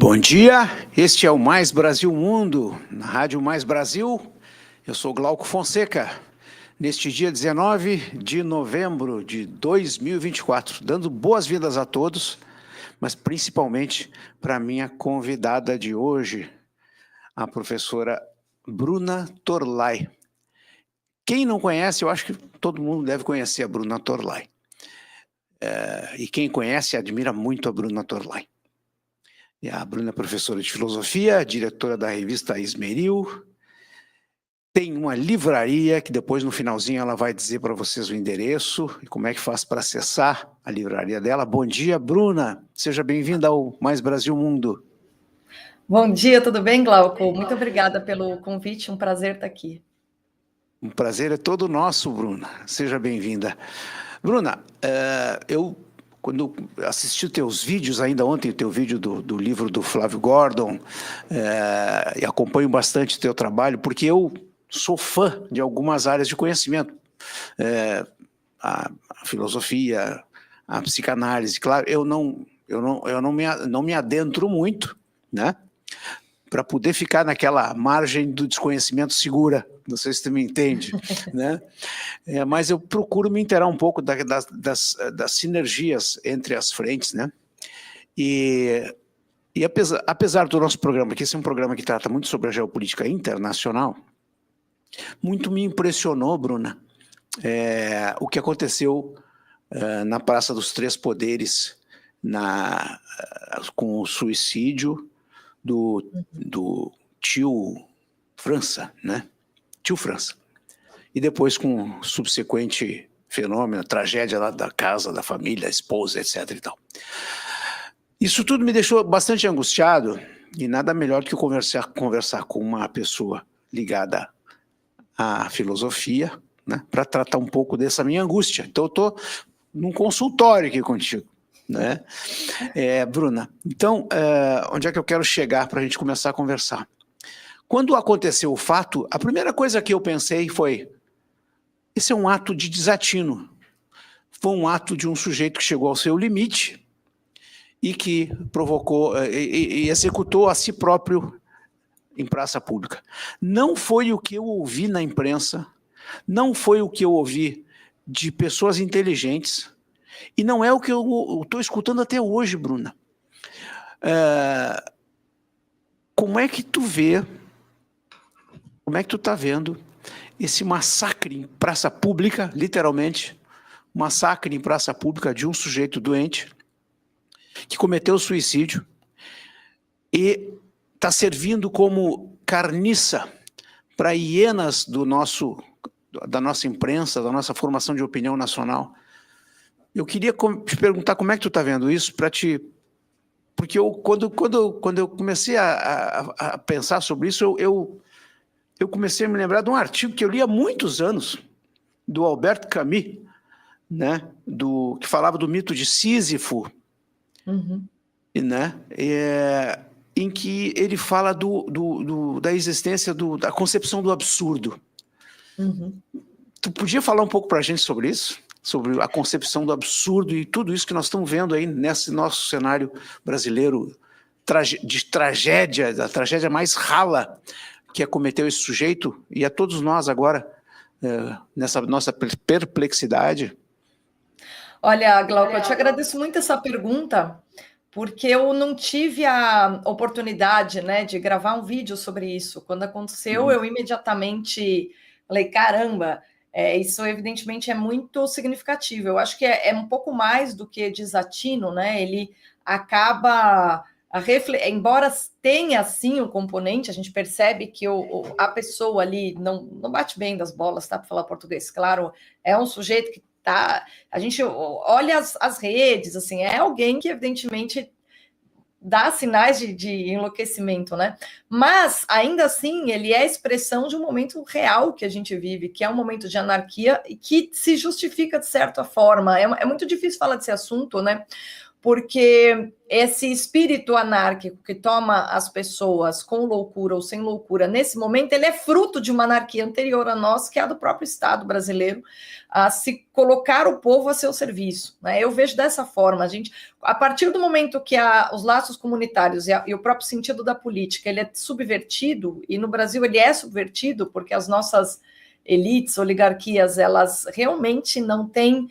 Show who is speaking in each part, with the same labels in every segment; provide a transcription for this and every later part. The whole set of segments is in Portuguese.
Speaker 1: Bom dia, este é o Mais Brasil Mundo, na Rádio Mais Brasil. Eu sou Glauco Fonseca, neste dia 19 de novembro de 2024, dando boas-vindas a todos, mas principalmente para a minha convidada de hoje, a professora Bruna Torlai. Quem não conhece, eu acho que todo mundo deve conhecer a Bruna Torlai. E quem conhece, admira muito a Bruna Torlai. E a Bruna é professora de filosofia, diretora da revista Esmeril, tem uma livraria que depois no finalzinho ela vai dizer para vocês o endereço e como é que faz para acessar a livraria dela. Bom dia, Bruna, seja bem-vinda ao Mais Brasil Mundo.
Speaker 2: Bom dia, tudo bem, Glauco? Muito obrigada pelo convite, um prazer estar aqui.
Speaker 1: Um prazer é todo nosso, Bruna, seja bem-vinda. Bruna, quando assisti teus vídeos, ainda ontem, o teu vídeo do livro do Flávio Gordon, e acompanho bastante o teu trabalho, porque eu sou fã de algumas áreas de conhecimento. A filosofia, a psicanálise, claro, eu não me adentro muito, né? Para poder ficar naquela margem do desconhecimento segura, não sei se tu me entende, né? Mas eu procuro me inteirar um pouco das sinergias entre as frentes, né? E apesar do nosso programa, que esse é um programa que trata muito sobre a geopolítica internacional, muito me impressionou, Bruna, o que aconteceu na Praça dos Três Poderes, com o suicídio do tio França, né? Tio França. E depois com o subsequente fenômeno, tragédia lá da casa, da família, da esposa, etc. e tal. Isso tudo me deixou bastante angustiado e nada melhor do que conversar com uma pessoa ligada à filosofia, né? Para tratar um pouco dessa minha angústia. Então eu estou num consultório aqui contigo, né? Bruna, então, onde é que eu quero chegar para a gente começar a conversar? Quando aconteceu o fato, a primeira coisa que eu pensei foi, esse é um ato de desatino, foi um ato de um sujeito que chegou ao seu limite e que provocou e executou a si próprio em praça pública. Não foi o que eu ouvi na imprensa, não foi o que eu ouvi de pessoas inteligentes, e não é o que eu estou escutando até hoje, Bruna. Como é que tu vê, como é que tu está vendo esse massacre em praça pública, literalmente, massacre em praça pública de um sujeito doente que cometeu suicídio e está servindo como carniça para hienas da nossa imprensa, da nossa formação de opinião nacional? Eu queria te perguntar como é que tu está vendo isso, porque quando eu comecei a pensar sobre isso, eu comecei a me lembrar de um artigo que eu li há muitos anos, do Albert Camus, né, que falava do mito de Sísifo, né, em que ele fala da existência, da concepção do absurdo. Tu podia falar um pouco para a gente sobre isso? Sobre a concepção do absurdo e tudo isso que nós estamos vendo aí nesse nosso cenário brasileiro de tragédia, da tragédia mais rala que acometeu esse sujeito e a todos nós agora, nessa nossa perplexidade.
Speaker 2: Olha, Glauco, eu te agradeço muito essa pergunta, porque eu não tive a oportunidade, né, de gravar um vídeo sobre isso. Quando aconteceu, eu imediatamente falei, caramba, isso evidentemente é muito significativo. Eu acho que é um pouco mais do que desatino, né? Ele acaba, embora tenha sim o componente, a gente percebe que a pessoa ali não bate bem das bolas, tá? Para falar português, claro, é um sujeito que tá. A gente olha as redes, assim, é alguém que evidentemente dá sinais de enlouquecimento, né? Mas, ainda assim, ele é a expressão de um momento real que a gente vive, que é um momento de anarquia e que se justifica de certa forma. É muito difícil falar desse assunto, né? porque esse espírito anárquico que toma as pessoas com loucura ou sem loucura, nesse momento, ele é fruto de uma anarquia anterior a nós, que é a do próprio Estado brasileiro, a se colocar o povo a seu serviço, né? Eu vejo dessa forma, a partir do momento que os laços comunitários e o próprio sentido da política, ele é subvertido, e no Brasil ele é subvertido, porque as nossas elites, oligarquias, elas realmente não têm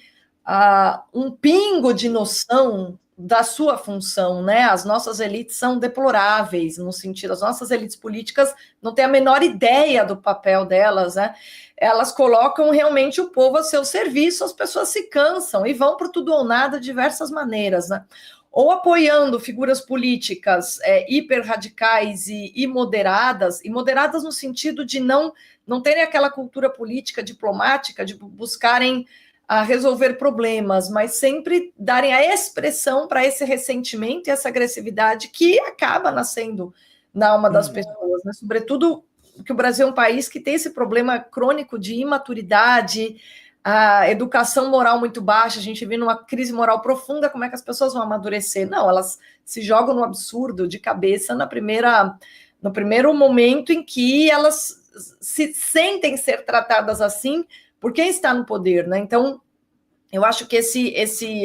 Speaker 2: um pingo de noção da sua função, né? As nossas elites são deploráveis, no sentido, as nossas elites políticas não têm a menor ideia do papel delas, né? Elas colocam realmente o povo a seu serviço, as pessoas se cansam e vão para tudo ou nada de diversas maneiras, né? Ou apoiando figuras políticas hiper radicais e moderadas no sentido de não terem aquela cultura política diplomática, de buscarem a resolver problemas, mas sempre darem a expressão para esse ressentimento e essa agressividade que acaba nascendo na alma das pessoas, né? Sobretudo que o Brasil é um país que tem esse problema crônico de imaturidade, a educação moral muito baixa, a gente vive numa crise moral profunda, como é que as pessoas vão amadurecer? Não, elas se jogam no absurdo de cabeça no primeiro momento em que elas se sentem ser tratadas assim por quem está no poder, né? Então, eu acho que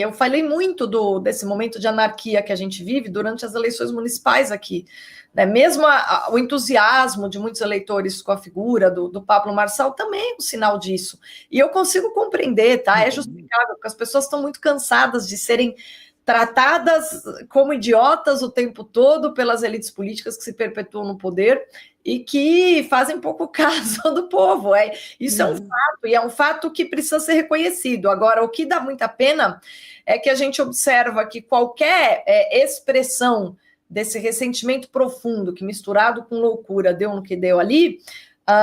Speaker 2: eu falei muito desse momento de anarquia que a gente vive durante as eleições municipais aqui, né? Mesmo o entusiasmo de muitos eleitores com a figura do Pablo Marçal também é um sinal disso. E eu consigo compreender, tá? É justificável, porque as pessoas estão muito cansadas de serem tratadas como idiotas o tempo todo pelas elites políticas que se perpetuam no poder e que fazem pouco caso do povo. Isso é um fato, e é um fato que precisa ser reconhecido. Agora, o que dá muita pena é que a gente observa que qualquer expressão desse ressentimento profundo, que misturado com loucura deu no que deu ali,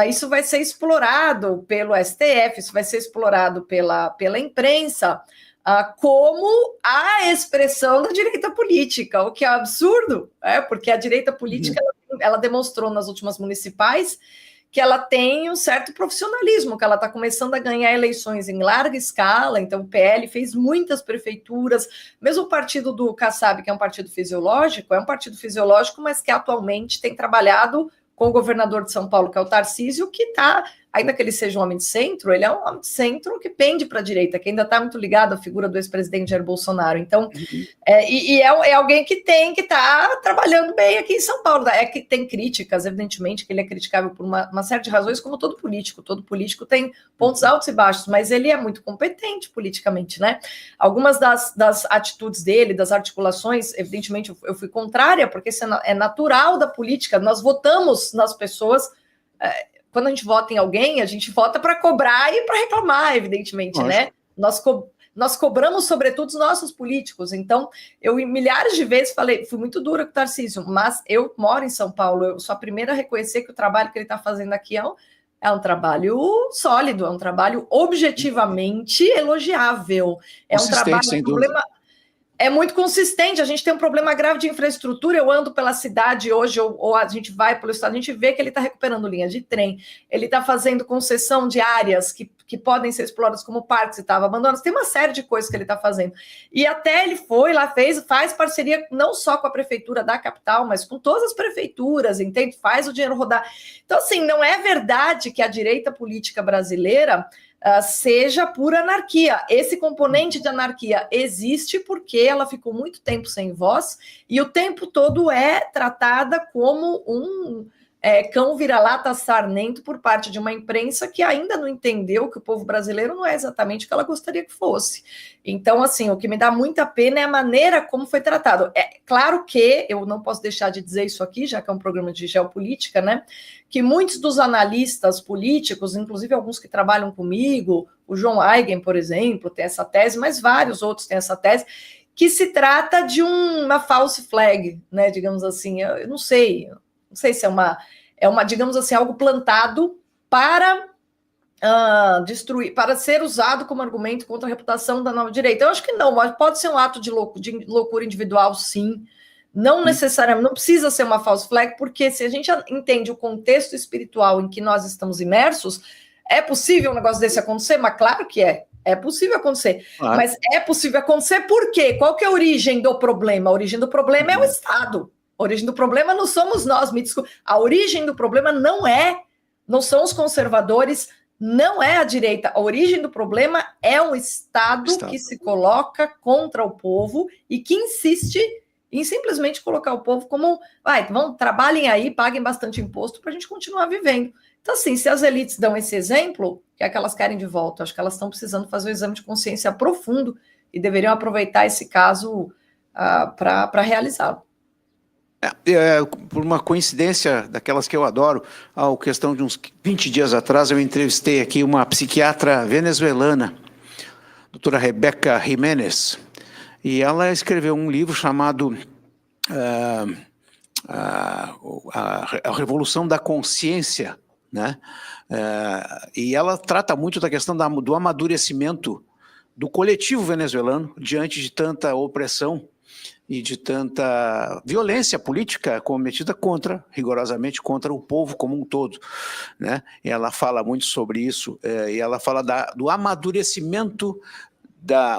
Speaker 2: isso vai ser explorado pelo STF, isso vai ser explorado pela imprensa, como a expressão da direita política, o que é absurdo, porque a direita política ela demonstrou nas últimas municipais que ela tem um certo profissionalismo, que ela está começando a ganhar eleições em larga escala. Então o PL fez muitas prefeituras, mesmo o partido do Kassab, que é um partido fisiológico, mas que atualmente tem trabalhado com o governador de São Paulo, que é o Tarcísio, que está, ainda que ele seja um homem de centro, ele é um homem de centro que pende para a direita, que ainda está muito ligado à figura do ex-presidente Jair Bolsonaro. Então, é alguém que tem que estar trabalhando bem aqui em São Paulo. É que tem críticas, evidentemente, que ele é criticável por uma série de razões, como todo político. Todo político tem pontos altos e baixos, mas ele é muito competente politicamente, né? Algumas das atitudes dele, das articulações, evidentemente, eu fui contrária, porque isso é natural da política. Nós votamos nas pessoas. Quando a gente vota em alguém, a gente vota para cobrar e para reclamar, evidentemente, né? Nós cobramos, sobretudo, os nossos políticos. Então, eu milhares de vezes fui muito dura com o Tarcísio, mas eu moro em São Paulo, eu sou a primeira a reconhecer que o trabalho que ele está fazendo aqui é um trabalho sólido, é um trabalho objetivamente elogiável. É um trabalho,
Speaker 1: sem dúvida.
Speaker 2: É muito consistente. A gente tem um problema grave de infraestrutura. Eu ando pela cidade hoje, ou a gente vai pelo estado, a gente vê que ele está recuperando linha de trem, ele está fazendo concessão de áreas que podem ser exploradas como parques e estavam abandonadas. Tem uma série de coisas que ele está fazendo. E até ele foi lá, faz parceria não só com a prefeitura da capital, mas com todas as prefeituras, entende? Faz o dinheiro rodar. Então, assim, não é verdade que a direita política brasileira seja pura anarquia. Esse componente de anarquia existe porque ela ficou muito tempo sem voz e o tempo todo é tratada como um cão vira-lata sarnento por parte de uma imprensa que ainda não entendeu que o povo brasileiro não é exatamente o que ela gostaria que fosse. Então, assim, o que me dá muita pena é a maneira como foi tratado. É claro que eu não posso deixar de dizer isso aqui, já que é um programa de geopolítica, né? Que muitos dos analistas políticos, inclusive alguns que trabalham comigo, o João Aigen, por exemplo, tem essa tese, mas vários outros têm essa tese, que se trata de uma false flag, né? Digamos assim, eu não sei se é uma, digamos assim, algo plantado para destruir, para ser usado como argumento contra a reputação da nova direita. Eu acho que não, mas pode ser um ato de loucura individual, sim. Não necessariamente, não precisa ser uma false flag, porque se a gente entende o contexto espiritual em que nós estamos imersos, é possível um negócio desse acontecer? Mas claro que é. É possível acontecer.
Speaker 1: Claro.
Speaker 2: Mas é possível acontecer por quê? Qual que é a origem do problema? A origem do problema é o Estado. A origem do problema não somos nós, me desculpe. A origem do problema não são os conservadores, não é a direita. A origem do problema é um Estado que se coloca contra o povo e que insiste em simplesmente colocar o povo como, trabalhem aí, paguem bastante imposto para a gente continuar vivendo. Então, assim, se as elites dão esse exemplo, o que é que elas querem de volta? Acho que elas estão precisando fazer um exame de consciência profundo e deveriam aproveitar esse caso para realizá-lo.
Speaker 1: Por uma coincidência daquelas que eu adoro, a questão de uns 20 dias atrás, eu entrevistei aqui uma psiquiatra venezuelana, doutora Rebeca Jiménez, e ela escreveu um livro chamado A Revolução da Consciência, né? E ela trata muito da questão do amadurecimento do coletivo venezuelano diante de tanta opressão e de tanta violência política cometida rigorosamente contra o povo como um todo, né? E ela fala muito sobre isso, e ela fala do amadurecimento,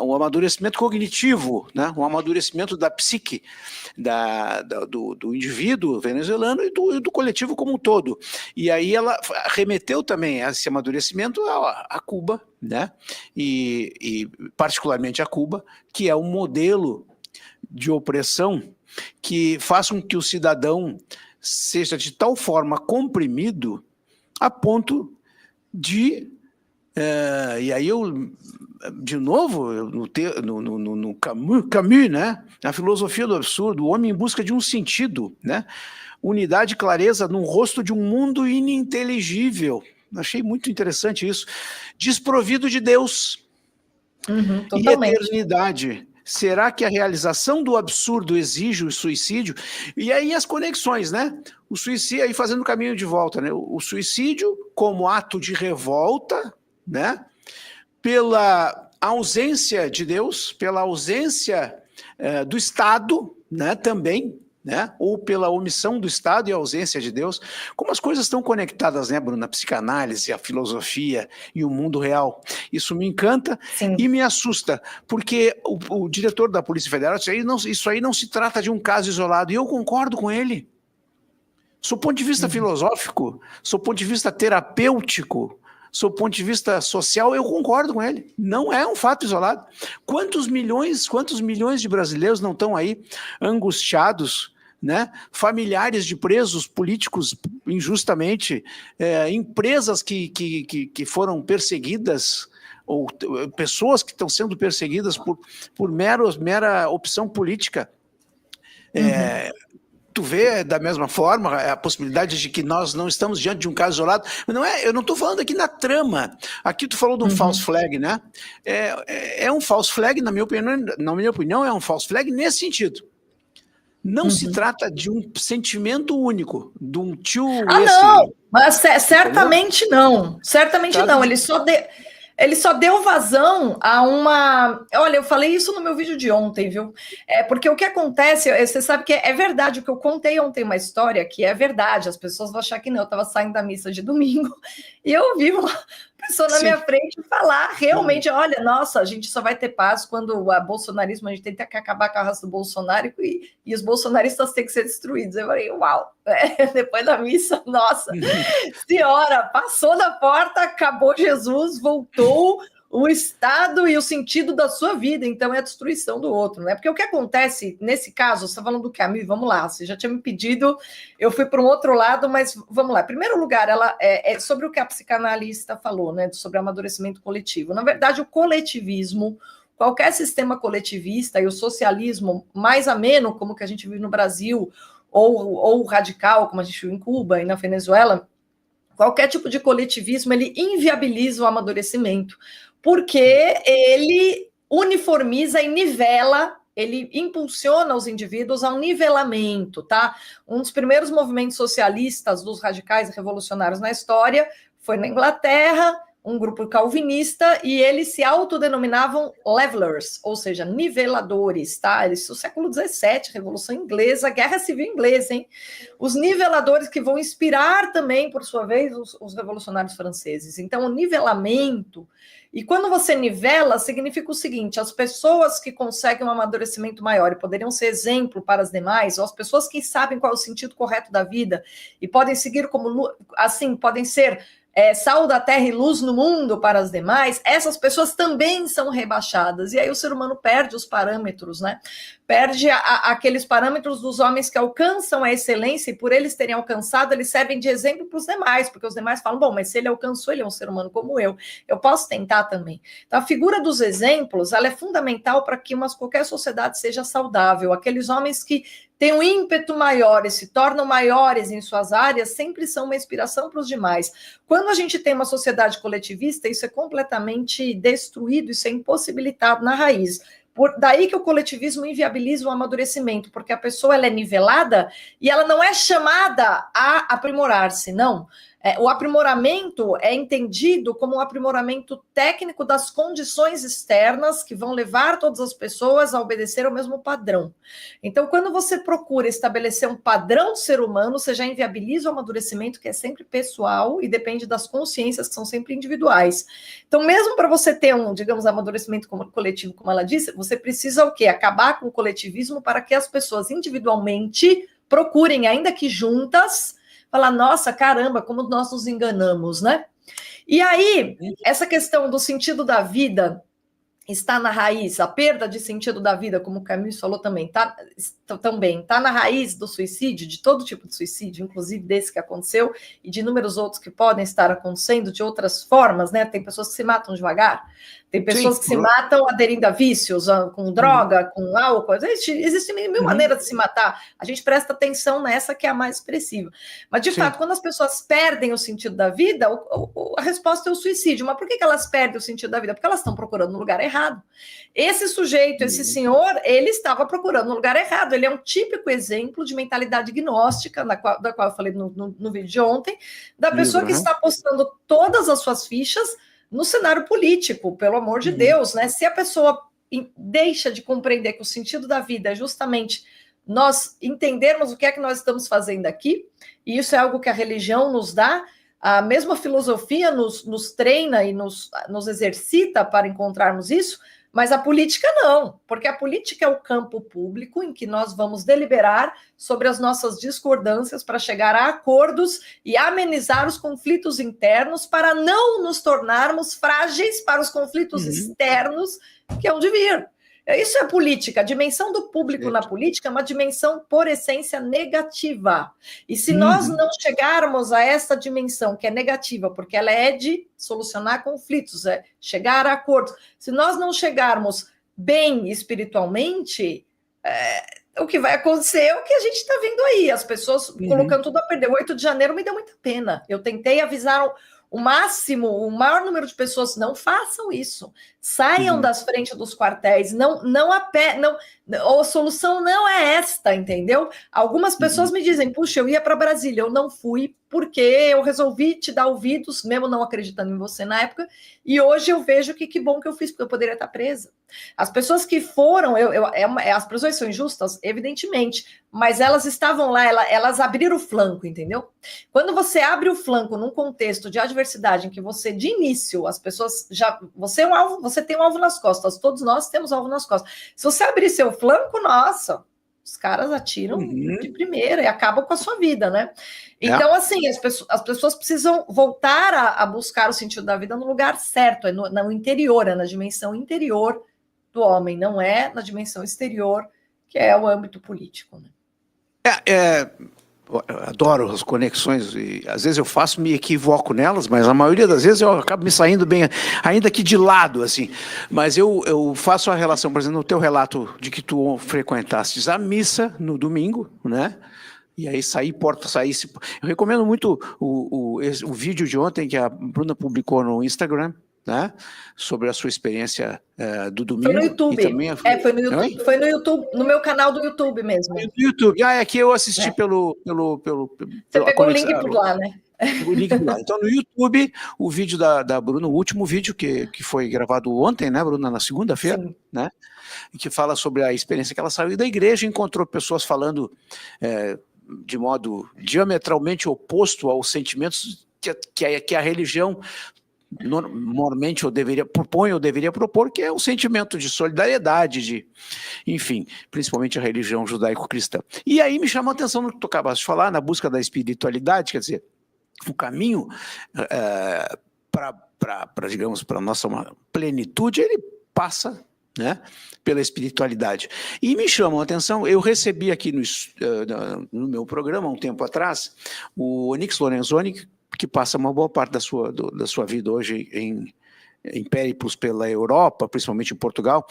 Speaker 1: um amadurecimento cognitivo, né? Um amadurecimento da psique do indivíduo venezuelano e do coletivo como um todo. E aí ela remeteu também esse amadurecimento a Cuba, né? E particularmente a Cuba, que é um modelo de opressão que faz com que o cidadão seja de tal forma comprimido a ponto de... e aí de novo, no Camus, né? A filosofia do absurdo, o homem em busca de um sentido, né? Unidade e clareza no rosto de um mundo ininteligível. Achei muito interessante isso. Desprovido de Deus e eternidade. Será que a realização do absurdo exige o suicídio? E aí as conexões, né? O suicídio, aí fazendo o caminho de volta, né? O suicídio como ato de revolta, né? Pela ausência de Deus, pela ausência do Estado, né? Também, né? Ou pela omissão do Estado e ausência de Deus. Como as coisas estão conectadas, né, Bruna? A psicanálise, a filosofia e o mundo real. Isso me encanta. Sim. E me assusta, porque o diretor da Polícia Federal disse, isso aí não se trata de um caso isolado, e eu concordo com ele. Do ponto de vista filosófico, do ponto de vista terapêutico, do ponto de vista social, eu concordo com ele. Não é um fato isolado. Quantos milhões de brasileiros não estão aí angustiados, né? Familiares de presos políticos injustamente, empresas que foram perseguidas, ou pessoas que estão sendo perseguidas por mera opção política. Tu vê da mesma forma a possibilidade de que nós não estamos diante de um caso isolado. Eu não estou falando aqui na trama. Aqui tu falou de um false flag, né? É um false flag, na minha opinião, é um false flag nesse sentido. Não se trata de um sentimento único, de um tio...
Speaker 2: não! Mas certamente não. Certamente não. Ele só deu vazão a uma... Olha, eu falei isso no meu vídeo de ontem, viu? Porque o que acontece, você sabe que é verdade, o que eu contei ontem uma história que é verdade, as pessoas vão achar que não, eu estava saindo da missa de domingo e eu ouvi uma pessoa na minha frente falar realmente, olha, nossa, a gente só vai ter paz quando o bolsonarismo, a gente tem que acabar com a raça do Bolsonaro e os bolsonaristas têm que ser destruídos. Eu falei, uau, depois da missa, nossa, senhora, passou na porta, acabou Jesus, voltou o estado e o sentido da sua vida, então é a destruição do outro, né? Porque o que acontece nesse caso, você está falando do Camus, vamos lá, você já tinha me pedido, eu fui para um outro lado, mas vamos lá. Em primeiro lugar, ela é sobre o que a psicanalista falou, né? Sobre amadurecimento coletivo. Na verdade, o coletivismo, qualquer sistema coletivista e o socialismo mais ameno, como que a gente vive no Brasil, ou radical, como a gente viu em Cuba e na Venezuela, qualquer tipo de coletivismo, ele inviabiliza o amadurecimento, porque ele uniformiza e nivela, ele impulsiona os indivíduos a um nivelamento, tá? Um dos primeiros movimentos socialistas dos radicais revolucionários na história foi na Inglaterra, um grupo calvinista, e eles se autodenominavam levelers, ou seja, niveladores, tá? Isso no século XVII, Revolução Inglesa, Guerra Civil Inglesa, hein? Os niveladores que vão inspirar também, por sua vez, os revolucionários franceses. Então, o nivelamento, e quando você nivela, significa o seguinte, as pessoas que conseguem um amadurecimento maior e poderiam ser exemplo para as demais, ou as pessoas que sabem qual é o sentido correto da vida e podem seguir como, assim, podem ser sal da terra e luz no mundo para as demais, essas pessoas também são rebaixadas. E aí o ser humano perde os parâmetros, né? Perde aqueles parâmetros dos homens que alcançam a excelência, e por eles terem alcançado, eles servem de exemplo para os demais, porque os demais falam, bom, mas se ele alcançou, ele é um ser humano como eu posso tentar também. Então, a figura dos exemplos, ela é fundamental para que qualquer sociedade seja saudável. Aqueles homens que têm um ímpeto maior e se tornam maiores em suas áreas, sempre são uma inspiração para os demais. Quando a gente tem uma sociedade coletivista, isso é completamente destruído, isso é impossibilitado na raiz. Daí que o coletivismo inviabiliza o amadurecimento, porque a pessoa ela é nivelada e ela não é chamada a aprimorar-se, não. O aprimoramento é entendido como um aprimoramento técnico das condições externas que vão levar todas as pessoas a obedecer ao mesmo padrão. Então, quando você procura estabelecer um padrão ser humano, você já inviabiliza o amadurecimento, que é sempre pessoal e depende das consciências, que são sempre individuais. Então, mesmo para você ter digamos, amadurecimento coletivo, como ela disse, você precisa o quê? Acabar com o coletivismo para que as pessoas individualmente procurem, ainda que juntas, falar, nossa, caramba, como nós nos enganamos, né? E aí, essa questão do sentido da vida está na raiz, a perda de sentido da vida, como o Camus falou também, está na raiz do suicídio, de todo tipo de suicídio, inclusive desse que aconteceu, e de inúmeros outros que podem estar acontecendo de outras formas, né? Tem pessoas que se matam devagar, tem pessoas que se matam aderindo a vícios, com droga, com álcool, existem mil maneiras de se matar, a gente presta atenção nessa que é a mais expressiva. Mas, de fato, quando as pessoas perdem o sentido da vida, a resposta é o suicídio. Mas por que elas perdem o sentido da vida? Porque elas estão procurando no lugar errado. Esse sujeito, esse senhor, ele estava procurando no lugar errado, ele é um típico exemplo de mentalidade gnóstica, da qual eu falei no vídeo de ontem, da pessoa que está apostando todas as suas fichas no cenário político, pelo amor de Deus, né? Se a pessoa deixa de compreender que o sentido da vida é justamente nós entendermos o que é que nós estamos fazendo aqui, e isso é algo que a religião nos dá, a mesma filosofia nos treina e nos exercita para encontrarmos isso, mas a política não, porque a política é o campo público em que nós vamos deliberar sobre as nossas discordâncias para chegar a acordos e amenizar os conflitos internos para não nos tornarmos frágeis para os conflitos externos que hão de vir. Isso é política. A dimensão do público na política é uma dimensão, por essência, negativa. E se nós não chegarmos a essa dimensão, que é negativa, porque ela é de solucionar conflitos, é chegar a acordos, se nós não chegarmos bem espiritualmente, o que vai acontecer é o que a gente está vendo aí, as pessoas colocando tudo a perder. O 8 de janeiro me deu muita pena. Eu tentei avisar o maior número de pessoas, não façam isso. Saiam das frentes dos quartéis, a solução não é esta, entendeu? Algumas pessoas me dizem, puxa, eu ia para Brasília, eu não fui porque eu resolvi te dar ouvidos, mesmo não acreditando em você na época, e hoje eu vejo que bom que eu fiz, porque eu poderia estar presa. As pessoas que foram, as pessoas são injustas, evidentemente, mas elas estavam lá, elas abriram o flanco, entendeu? Quando você abre o flanco num contexto de adversidade em que você, de início, as pessoas você é um alvo, você tem um alvo nas costas, todos nós temos alvo nas costas. Se você abrir seu flanco, nossa, os caras atiram de primeira e acabam com a sua vida, né? Então, assim, as pessoas precisam voltar a buscar o sentido da vida no lugar certo, no interior, na dimensão interior do homem, não é na dimensão exterior, que é o âmbito político, né?
Speaker 1: Eu adoro as conexões, e às vezes eu me equivoco nelas, mas a maioria das vezes eu acabo me saindo bem, ainda que de lado, assim. Mas eu faço a relação, por exemplo, no teu relato de que tu frequentastes a missa no domingo, né? E aí saísse. Eu recomendo muito o vídeo de ontem que a Bruna publicou no Instagram, né? Sobre a sua experiência do domingo.
Speaker 2: Foi no YouTube.
Speaker 1: E também
Speaker 2: foi no YouTube. Foi no YouTube, no meu canal do YouTube mesmo.
Speaker 1: No YouTube. É que eu assisti pelo
Speaker 2: Você pegou o link por lá, né?
Speaker 1: O link do lado. Então, no YouTube, o vídeo da Bruna, o último vídeo que foi gravado ontem, né, Bruna, na segunda-feira, né, que fala sobre a experiência que ela saiu da igreja, encontrou pessoas falando de modo diametralmente oposto aos sentimentos que a religião normalmente propõe ou deveria propor, que é o sentimento de solidariedade, enfim, principalmente a religião judaico-cristã. E aí me chamou a atenção no que tu acabaste de falar, na busca da espiritualidade, quer dizer, o caminho digamos, para a nossa plenitude, ele passa, né, pela espiritualidade. E me chamou a atenção, eu recebi aqui no meu programa, um tempo atrás, o Onyx Lorenzoni, que passa uma boa parte da sua vida hoje em périplos pela Europa, principalmente em Portugal,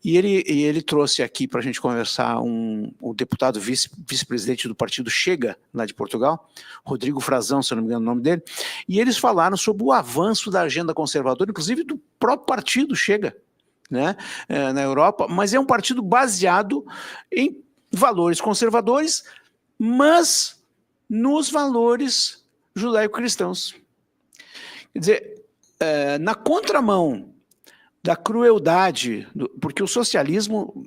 Speaker 1: e ele trouxe aqui para a gente conversar o deputado vice-presidente do partido Chega, lá de Portugal, Rodrigo Frazão, se eu não me engano o nome dele, e eles falaram sobre o avanço da agenda conservadora, inclusive do próprio partido Chega, né, na Europa, mas é um partido baseado em valores conservadores, mas nos valores judaico-cristãos. Quer dizer, na contramão da crueldade, porque o socialismo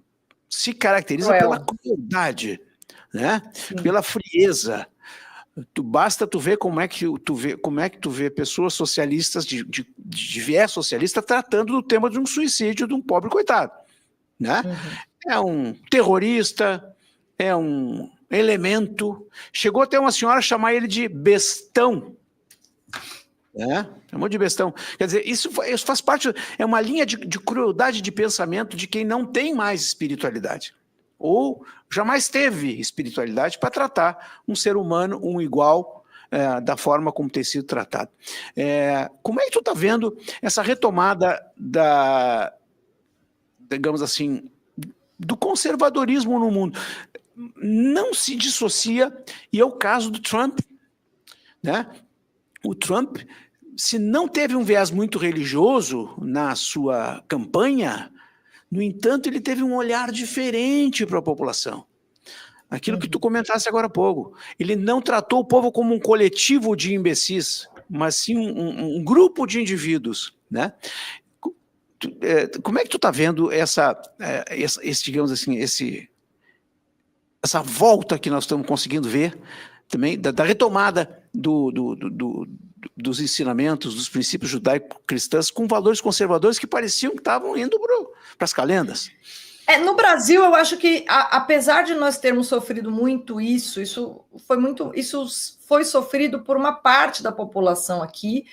Speaker 1: se caracteriza pela crueldade, né? Pela frieza. Basta tu ver como é que tu vê pessoas socialistas de viés socialista tratando do tema de um suicídio de um pobre coitado, né? É um terrorista, é um elemento. Chegou até uma senhora chamar ele de bestão. Chamou de bestão. Quer dizer, isso faz parte, é uma linha de crueldade de pensamento de quem não tem mais espiritualidade. Ou jamais teve espiritualidade para tratar um ser humano, um igual, da forma como tem sido tratado. Como é que tu está vendo essa retomada digamos assim, do conservadorismo no mundo? Não se dissocia, e é o caso do Trump, né? O Trump, se não teve um viés muito religioso na sua campanha, no entanto, ele teve um olhar diferente para a população. Aquilo que tu comentaste agora há pouco. Ele não tratou o povo como um coletivo de imbecis, mas sim um grupo de indivíduos, né? Como é que tu está vendo digamos assim, essa volta que nós estamos conseguindo ver também, da retomada dos ensinamentos, dos princípios judaico-cristãos com valores conservadores que pareciam que estavam indo para as calendas?
Speaker 2: No Brasil, eu acho que, apesar de nós termos sofrido muito isso foi sofrido por uma parte da população aqui,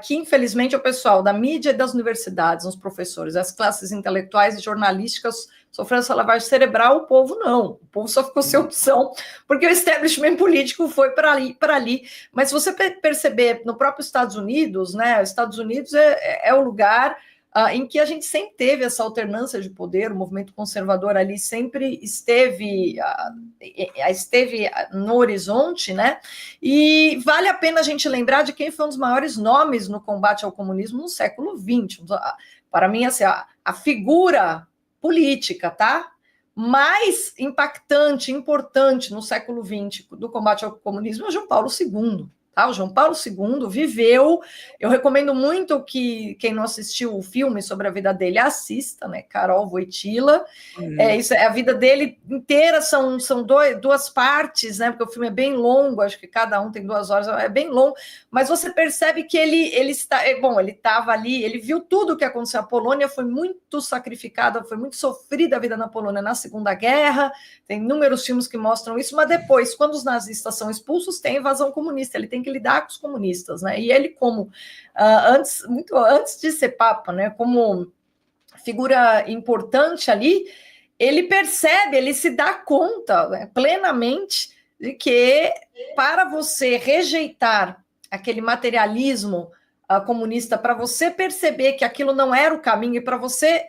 Speaker 2: que infelizmente é o pessoal da mídia e das universidades, os professores, as classes intelectuais e jornalísticas sofrendo essa lavagem cerebral, o povo não, o povo só ficou sem opção, porque o establishment político foi para ali. Mas se você perceber, no próprio Estados Unidos, né, os Estados Unidos é o lugar em que a gente sempre teve essa alternância de poder, o movimento conservador ali sempre esteve no horizonte, né? E vale a pena a gente lembrar de quem foi um dos maiores nomes no combate ao comunismo no século XX. Para mim, assim, a figura política, tá? Mais impactante, importante no século XX do combate ao comunismo é o João Paulo II. Tá? O João Paulo II viveu, eu recomendo muito que quem não assistiu o filme sobre a vida dele assista, né? Carol Wojtyla. Isso, a vida dele inteira são duas partes, né? Porque o filme é bem longo, acho que cada um tem 2 horas, é bem longo, mas você percebe que ele estava ali, ele viu tudo o que aconteceu. A Polônia foi muito sacrificada, foi muito sofrida a vida na Polônia na Segunda Guerra, tem inúmeros filmes que mostram isso, mas depois, quando os nazistas são expulsos, tem a invasão comunista, ele tem que lidar com os comunistas, né? E ele, como muito antes de ser papa, né, como figura importante ali, ele percebe, ele se dá conta, né, plenamente de que para você rejeitar aquele materialismo comunista, para você perceber que aquilo não era o caminho e para você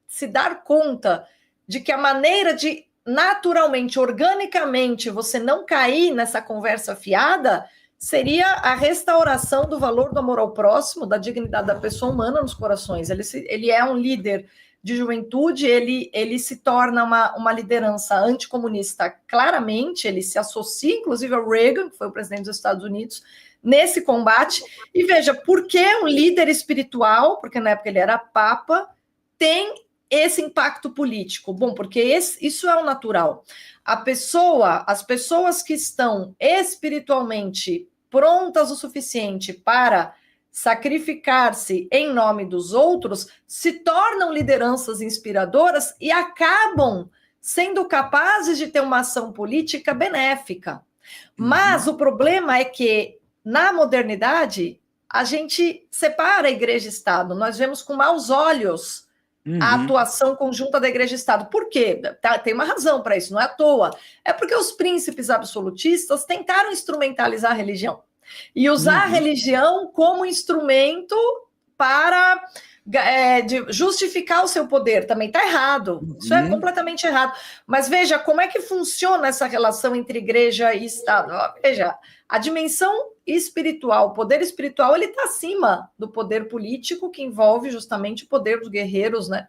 Speaker 2: se dar conta de que a maneira de naturalmente, organicamente, você não cair nessa conversa fiada seria a restauração do valor do amor ao próximo, da dignidade da pessoa humana nos corações. Ele é um líder de juventude, ele se torna uma liderança anticomunista claramente, ele se associa, inclusive, ao Reagan, que foi o presidente dos Estados Unidos, nesse combate. E veja, por que um líder espiritual, porque na época ele era papa, tem esse impacto político? Bom, porque isso é o natural. As pessoas que estão espiritualmente prontas o suficiente para sacrificar-se em nome dos outros, se tornam lideranças inspiradoras e acabam sendo capazes de ter uma ação política benéfica. Mas o problema é que, na modernidade, a gente separa a igreja e Estado. Nós vemos com maus olhos a atuação conjunta da igreja e Estado. Por quê? Tem uma razão para isso, não é à toa. É porque os príncipes absolutistas tentaram instrumentalizar a religião e usar a religião como instrumento para justificar o seu poder. Também está errado. Isso é completamente errado. Mas veja como é que funciona essa relação entre igreja e Estado. Veja, a dimensão espiritual, o poder espiritual, ele está acima do poder político, que envolve justamente o poder dos guerreiros, né?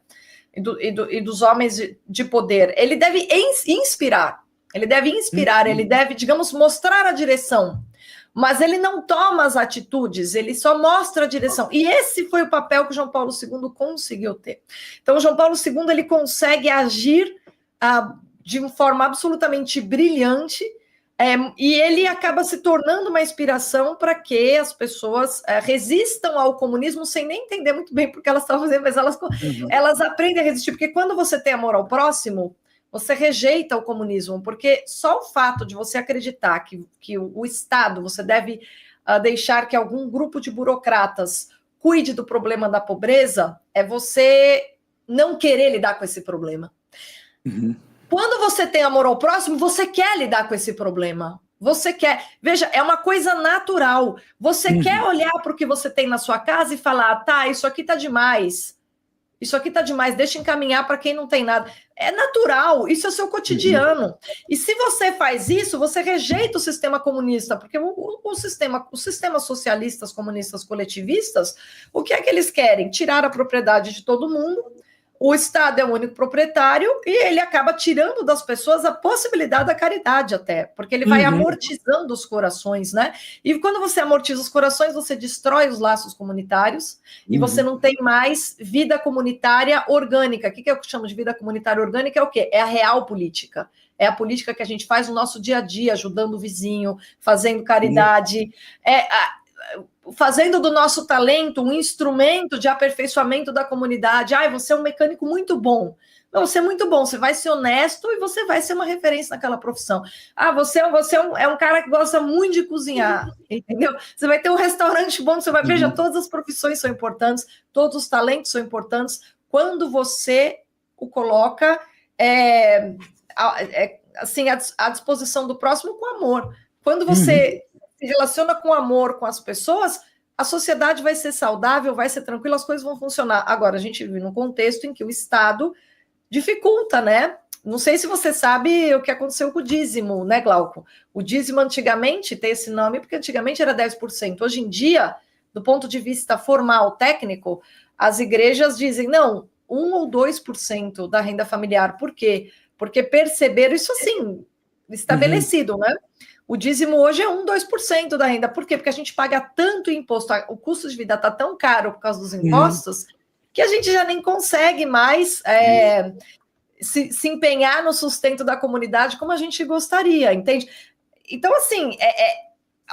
Speaker 2: E dos homens de poder. Ele deve inspirar, ele deve, digamos, mostrar a direção. Mas ele não toma as atitudes, ele só mostra a direção. E esse foi o papel que João Paulo II conseguiu ter. Então, João Paulo II ele consegue agir de uma forma absolutamente brilhante, e ele acaba se tornando uma inspiração para que as pessoas resistam ao comunismo sem nem entender muito bem porque elas estavam fazendo, mas elas aprendem a resistir. Porque quando você tem amor ao próximo, você rejeita o comunismo, porque só o fato de você acreditar que o Estado, você deve deixar que algum grupo de burocratas cuide do problema da pobreza, é você não querer lidar com esse problema. Quando você tem amor ao próximo, você quer lidar com esse problema. Você quer... Veja, é uma coisa natural. Você quer olhar para o que você tem na sua casa e falar, tá, isso aqui tá demais. Isso aqui tá demais, deixa encaminhar para quem não tem nada. É natural, isso é o seu cotidiano. E se você faz isso, você rejeita o sistema comunista, porque os sistemas socialistas, comunistas, coletivistas, o que é que eles querem? Tirar a propriedade de todo mundo, o Estado é o único proprietário e ele acaba tirando das pessoas a possibilidade da caridade até, porque ele vai amortizando os corações, né? E quando você amortiza os corações, você destrói os laços comunitários e você não tem mais vida comunitária orgânica. O que eu chamo de vida comunitária orgânica? É o quê? É a real política. É a política que a gente faz no nosso dia a dia, ajudando o vizinho, fazendo caridade, fazendo do nosso talento um instrumento de aperfeiçoamento da comunidade. Você é um mecânico muito bom. Não, você é muito bom, você vai ser honesto e você vai ser uma referência naquela profissão. Você é um cara que gosta muito de cozinhar, entendeu? Você vai ter um restaurante bom, você vai veja, todas as profissões são importantes, todos os talentos são importantes, quando você o coloca assim, à disposição do próximo com amor. Quando você se relaciona com amor com as pessoas, a sociedade vai ser saudável, vai ser tranquila, as coisas vão funcionar. Agora, a gente vive num contexto em que o Estado dificulta, né? Não sei se você sabe o que aconteceu com o dízimo, né, Glauco? O dízimo antigamente tem esse nome porque antigamente era 10%. Hoje em dia, do ponto de vista formal, técnico, as igrejas dizem, não, 1 ou 2% da renda familiar. Por quê? Porque perceberam isso assim, estabelecido, né? O dízimo hoje é 1, 2% da renda. Por quê? Porque a gente paga tanto imposto, o custo de vida está tão caro por causa dos impostos, que a gente já nem consegue mais se empenhar no sustento da comunidade como a gente gostaria, entende? Então, assim,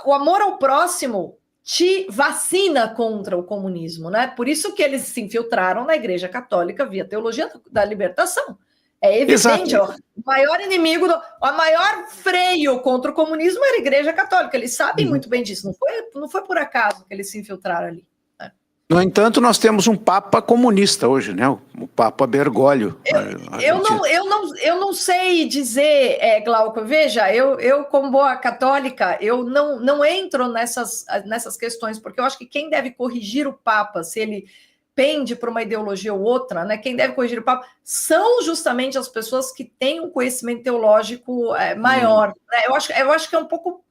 Speaker 2: o amor ao próximo te vacina contra o comunismo, né? Por isso que eles se infiltraram na Igreja Católica via teologia da libertação. É evidente, ó, o maior inimigo, o maior freio contra o comunismo era a Igreja Católica. Eles sabem muito bem disso, não foi por acaso que eles se infiltraram ali. Né?
Speaker 1: No entanto, nós temos um Papa comunista hoje, né? O Papa Bergoglio.
Speaker 2: Eu não sei dizer, Glauco, veja, eu como boa católica, eu não entro nessas questões, porque eu acho que quem deve corrigir o Papa, se ele pende para uma ideologia ou outra, né? Quem deve corrigir o Papa são justamente as pessoas que têm um conhecimento teológico maior. Né? Eu acho que é um pouco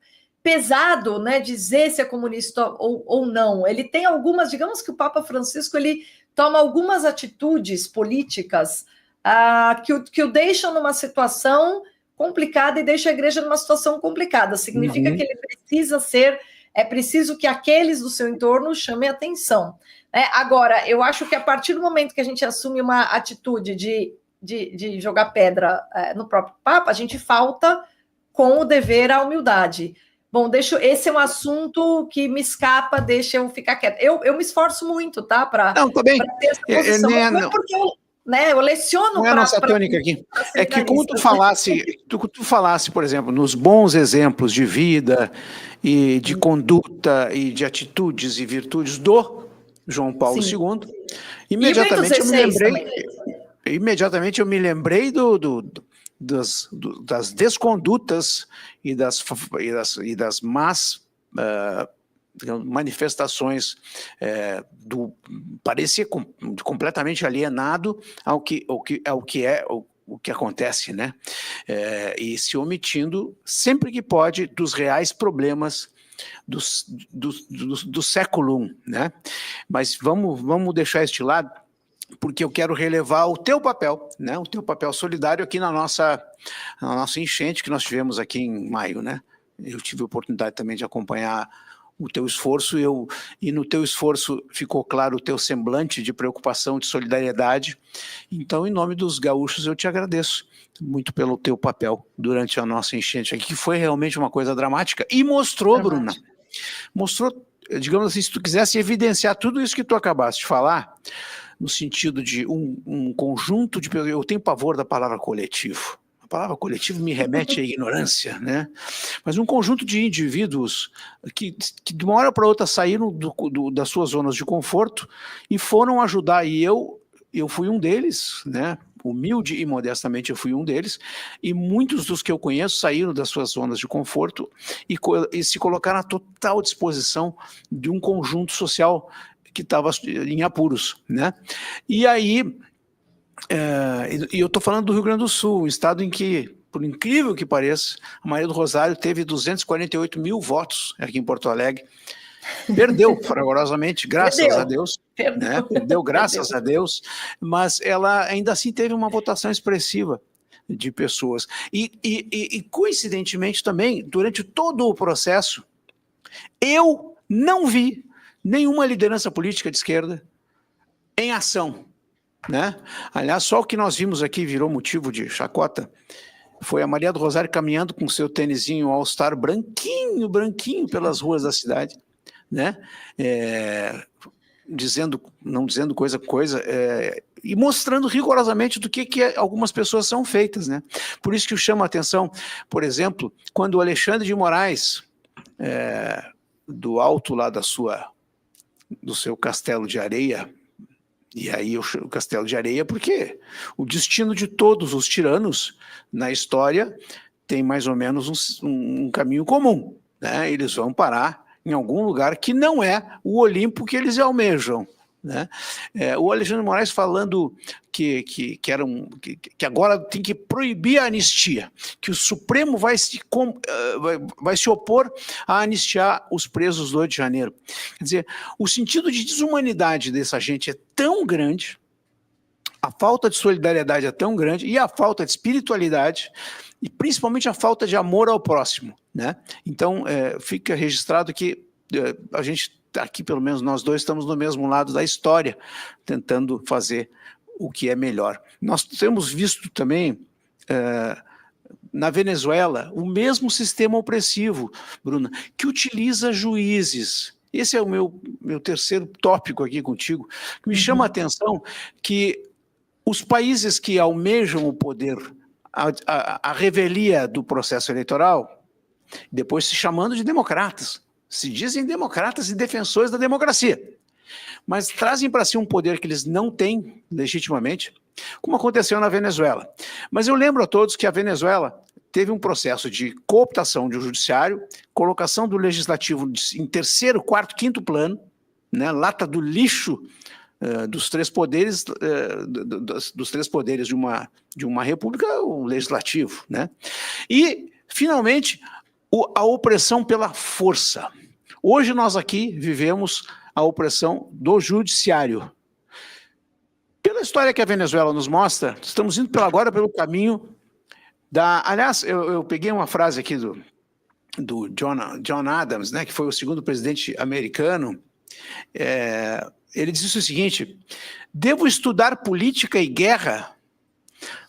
Speaker 2: pesado, né, dizer se é comunista ou não. Ele tem algumas, digamos que o Papa Francisco ele toma algumas atitudes políticas que o deixam numa situação complicada e deixa a igreja numa situação complicada. Significa que ele precisa ser é preciso que aqueles do seu entorno chamem atenção. Né? Agora, eu acho que a partir do momento que a gente assume uma atitude de jogar pedra no próprio Papa, a gente falta com o dever à humildade. Bom, esse é um assunto que me escapa, deixa eu ficar quieta. Eu me esforço muito, tá? Para ter essa posição. Não é porque eu leciono.
Speaker 1: Não é a nossa tônica aqui. É que como tu falasse, por exemplo, nos bons exemplos de vida e de conduta e de atitudes e virtudes do João Paulo II, imediatamente eu me lembrei das descondutas e das más manifestações parecia completamente alienado ao que acontece, né? E se omitindo sempre que pode dos reais problemas do século I, né? Mas vamos deixar este lado, porque eu quero relevar o teu papel, né? O teu papel solidário aqui na nossa enchente que nós tivemos aqui em maio, né? Eu tive a oportunidade também de acompanhar o teu esforço e no teu esforço ficou claro o teu semblante de preocupação, de solidariedade. Então, em nome dos gaúchos, eu te agradeço muito pelo teu papel durante a nossa enchente aqui, que foi realmente uma coisa dramática e mostrou, Bruna, digamos assim, se tu quisesse evidenciar tudo isso que tu acabaste de falar, no sentido de um conjunto de pessoas. Eu tenho pavor da palavra coletivo. A palavra coletivo me remete à ignorância, né? Mas um conjunto de indivíduos que de uma hora para outra saíram das suas zonas de conforto e foram ajudar. E eu fui um deles, né? Humilde e modestamente eu fui um deles, e muitos dos que eu conheço saíram das suas zonas de conforto e se colocaram à total disposição de um conjunto social que estava em apuros, né? E aí, eu estou falando do Rio Grande do Sul, um estado em que, por incrível que pareça, a Maria do Rosário teve 248 mil votos aqui em Porto Alegre. Perdeu fragorosamente, graças a Deus. Perdeu, graças a Deus, mas ela ainda assim teve uma votação expressiva de pessoas. E coincidentemente também, durante todo o processo, eu não vi nenhuma liderança política de esquerda em ação, né? Aliás, só o que nós vimos aqui virou motivo de chacota. Foi a Maria do Rosário caminhando com seu tênisinho All-Star branquinho pelas ruas da cidade, né? Não dizendo coisa, e mostrando rigorosamente do que algumas pessoas são feitas, né? Por isso que eu chamo a atenção, por exemplo, quando o Alexandre de Moraes, do alto lá do seu castelo de areia, e aí o castelo de areia, porque o destino de todos os tiranos na história tem mais ou menos um caminho comum, né? Eles vão parar em algum lugar que não é o Olimpo que eles almejam, né? O Alexandre de Moraes falando que agora tem que proibir a anistia, que o Supremo vai se opor a anistiar os presos do 8 de janeiro. Quer dizer, o sentido de desumanidade dessa gente é tão grande, a falta de solidariedade é tão grande, e a falta de espiritualidade, e principalmente a falta de amor ao próximo, né? Então, fica registrado que a gente aqui, pelo menos nós dois, estamos no mesmo lado da história, tentando fazer o que é melhor. Nós temos visto também, na Venezuela, o mesmo sistema opressivo, Bruna, que utiliza juízes. Esse é o meu terceiro tópico aqui contigo, que me chama a atenção que os países que almejam o poder, a revelia do processo eleitoral, depois se chamando de democratas, se dizem democratas e defensores da democracia, mas trazem para si um poder que eles não têm legitimamente, como aconteceu na Venezuela. Mas eu lembro a todos que a Venezuela teve um processo de cooptação do judiciário, colocação do legislativo em terceiro, quarto, quinto plano, né, lata do lixo dos três poderes, de uma república, o legislativo, né? E, finalmente, a opressão pela força. Hoje nós aqui vivemos a opressão do judiciário. Pela história que a Venezuela nos mostra, estamos indo agora pelo caminho da... Aliás, eu peguei uma frase aqui do John Adams, né, que foi o segundo presidente americano, ele disse o seguinte: devo estudar política e guerra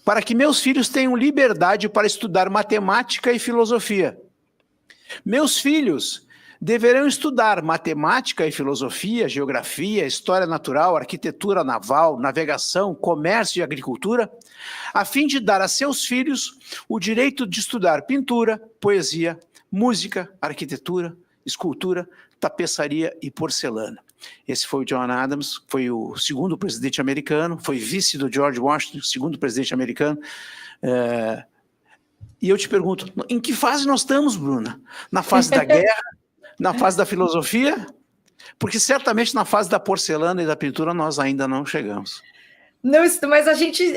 Speaker 1: para que meus filhos tenham liberdade para estudar matemática e filosofia. Meus filhos deverão estudar matemática e filosofia, geografia, história natural, arquitetura naval, navegação, comércio e agricultura, a fim de dar a seus filhos o direito de estudar pintura, poesia, música, arquitetura, escultura, tapeçaria e porcelana. Esse foi o John Adams, foi o segundo presidente americano, foi vice do George Washington, segundo presidente americano. E eu te pergunto, em que fase nós estamos, Bruna? Na fase da guerra? Na fase da filosofia? Porque certamente na fase da porcelana e da pintura nós ainda não chegamos.
Speaker 2: Não, mas a gente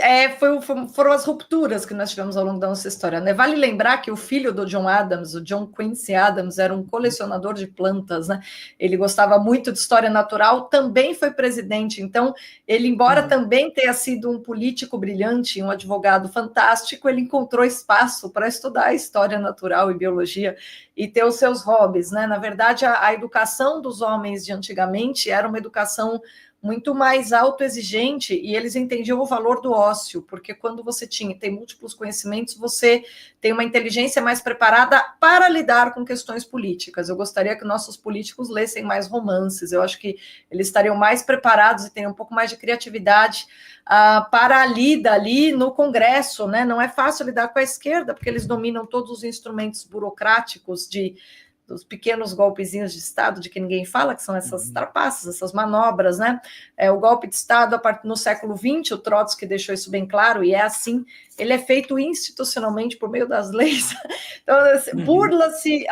Speaker 2: foram as rupturas que nós tivemos ao longo da nossa história, né? Vale lembrar que o filho do John Adams, o John Quincy Adams, era um colecionador de plantas, né? Ele gostava muito de história natural, também foi presidente. Então, ele, embora também tenha sido um político brilhante, um advogado fantástico, ele encontrou espaço para estudar história natural e biologia e ter os seus hobbies, né? Na verdade, a educação dos homens de antigamente era uma educação muito mais autoexigente, e eles entendiam o valor do ócio, porque quando você tem múltiplos conhecimentos, você tem uma inteligência mais preparada para lidar com questões políticas. Eu gostaria que nossos políticos lessem mais romances, eu acho que eles estariam mais preparados e teriam um pouco mais de criatividade para a lida ali no Congresso, né? Não é fácil lidar com a esquerda, porque eles dominam todos os instrumentos burocráticos dos pequenos golpezinhos de Estado, de que ninguém fala, que são essas trapaças, essas manobras, né? O golpe de Estado, no século XX, o Trotsky deixou isso bem claro, e é assim, ele é feito institucionalmente por meio das leis. Então, burla-se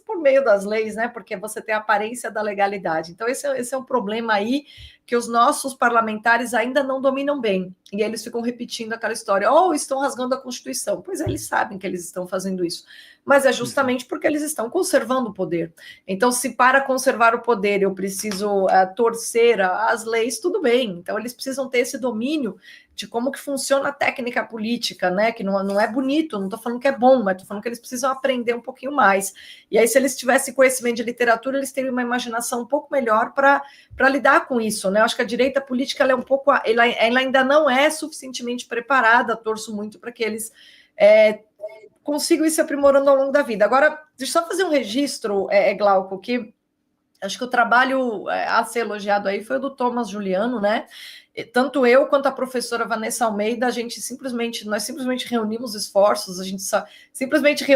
Speaker 2: por meio das leis, né? Porque você tem a aparência da legalidade. Então, esse é um problema aí que os nossos parlamentares ainda não dominam bem. E eles ficam repetindo aquela história, estão rasgando a Constituição. Pois é, eles sabem que eles estão fazendo isso. Mas é justamente porque eles estão conservando o poder. Então, se para conservar o poder eu preciso torcer as leis, tudo bem. Então, eles precisam ter esse domínio de como que funciona a técnica política, né? Que não é bonito, não estou falando que é bom, mas estou falando que eles precisam aprender um pouquinho mais. E aí, se eles tivessem conhecimento de literatura, eles teriam uma imaginação um pouco melhor para lidar com isso, né? Eu acho que a direita política ela ainda não é suficientemente preparada, torço muito para que eles consigam ir se aprimorando ao longo da vida. Agora, deixa eu só fazer um registro, Glauco, que acho que o trabalho a ser elogiado aí foi o do Thomas Juliano, né? Tanto eu quanto a professora Vanessa Almeida, nós simplesmente reunimos esforços, a gente simplesmente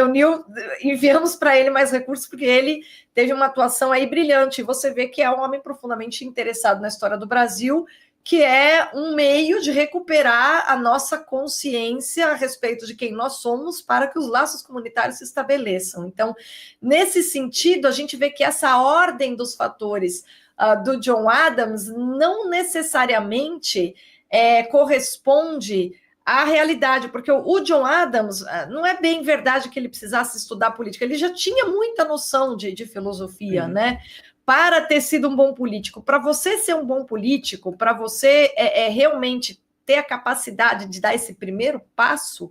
Speaker 2: enviamos para ele mais recursos, porque ele teve uma atuação aí brilhante. E você vê que é um homem profundamente interessado na história do Brasil, que é um meio de recuperar a nossa consciência a respeito de quem nós somos para que os laços comunitários se estabeleçam. Então, nesse sentido, a gente vê que essa ordem dos fatores do John Adams não necessariamente corresponde à realidade, porque o John Adams, não é bem verdade que ele precisasse estudar política, ele já tinha muita noção de filosofia, né? Para ter sido um bom político. Para você ser um bom político, para você realmente ter a capacidade de dar esse primeiro passo,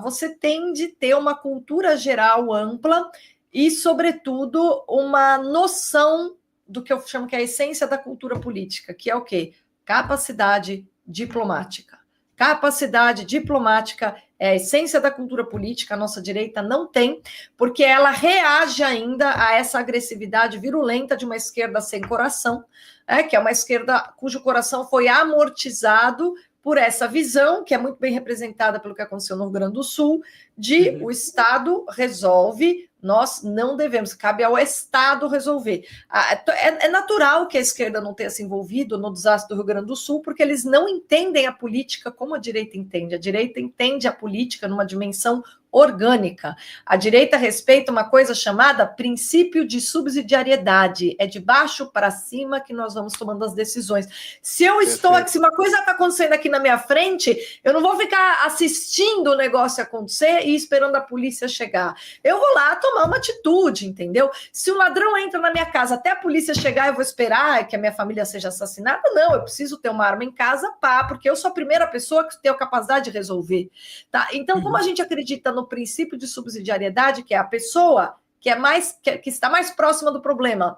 Speaker 2: você tem de ter uma cultura geral ampla e, sobretudo, uma noção do que eu chamo que é a essência da cultura política, que é o quê? Capacidade diplomática. Capacidade diplomática é a essência da cultura política, a nossa direita não tem, porque ela reage ainda a essa agressividade virulenta de uma esquerda sem coração, que é uma esquerda cujo coração foi amortizado por essa visão, que é muito bem representada pelo que aconteceu no Rio Grande do Sul, de o Estado resolve, nós não devemos, cabe ao Estado resolver. É natural que a esquerda não tenha se envolvido no desastre do Rio Grande do Sul, porque eles não entendem a política como a direita entende. A direita entende a política numa dimensão orgânica. A direita respeita uma coisa chamada princípio de subsidiariedade. É de baixo para cima que nós vamos tomando as decisões. Se eu estou aqui, se uma coisa está acontecendo aqui na minha frente, eu não vou ficar assistindo o negócio acontecer e esperando a polícia chegar. Eu vou lá tomar uma atitude, entendeu? Se o ladrão entra na minha casa até a polícia chegar, eu vou esperar que a minha família seja assassinada? Não, eu preciso ter uma arma em casa, porque eu sou a primeira pessoa que tem a capacidade de resolver. Tá? Então, como a gente acredita no no princípio de subsidiariedade, que é a pessoa que está mais próxima do problema,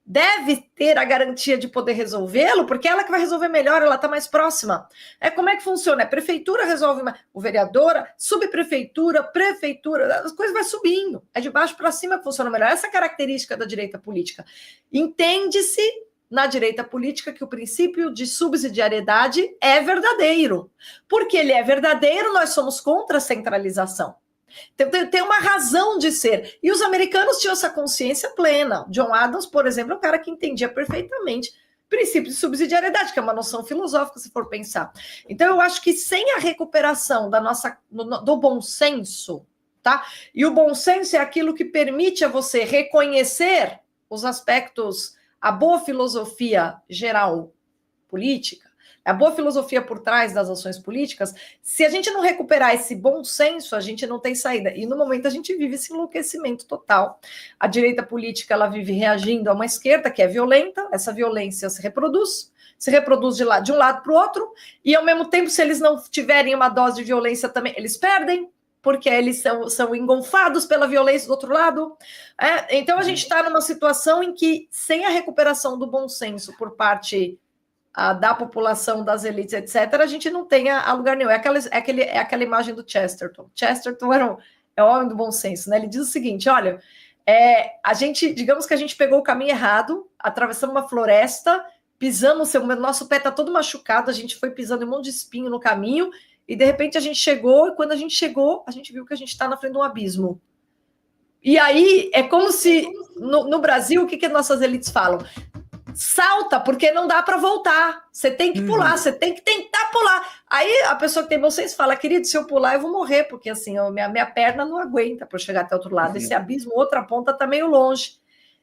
Speaker 2: deve ter a garantia de poder resolvê-lo, porque ela que vai resolver melhor, ela está mais próxima. Como é que funciona? A prefeitura resolve, o vereadora, subprefeitura, prefeitura, as coisas vão subindo. É de baixo para cima que funciona melhor. Essa é a característica da direita política. Entende-se na direita política que o princípio de subsidiariedade é verdadeiro. Porque ele é verdadeiro, nós somos contra a centralização. Tem uma razão de ser. E os americanos tinham essa consciência plena. John Adams, por exemplo, é um cara que entendia perfeitamente o princípio de subsidiariedade, que é uma noção filosófica, se for pensar. Então, eu acho que sem a recuperação do bom senso, tá? E o bom senso é aquilo que permite a você reconhecer os aspectos, a boa filosofia geral política, a boa filosofia por trás das ações políticas. Se a gente não recuperar esse bom senso, a gente não tem saída. E no momento a gente vive esse enlouquecimento total. A direita política, ela vive reagindo a uma esquerda que é violenta, essa violência se reproduz de um lado para o outro, e ao mesmo tempo, se eles não tiverem uma dose de violência também, eles perdem, porque eles são engolfados pela violência do outro lado. Então a gente está numa situação em que, sem a recuperação do bom senso por parte da população, das elites, etc., a gente não tem a lugar nenhum. É aquela imagem do Chesterton. Chesterton é o homem do bom senso, né? Ele diz o seguinte: olha, digamos que a gente pegou o caminho errado, atravessamos uma floresta, pisamos, nosso pé está todo machucado, a gente foi pisando em um monte de espinho no caminho, e de repente a gente chegou, e quando a gente chegou, a gente viu que a gente está na frente de um abismo. E aí é como se, no Brasil, o que nossas elites falam? Salta, porque não dá para voltar. Você tem que pular, você tem que tentar pular. Aí a pessoa que tem bom senso fala: querido, se eu pular, eu vou morrer, porque assim, minha perna não aguenta para chegar até o outro lado. Esse abismo, outra ponta, está meio longe.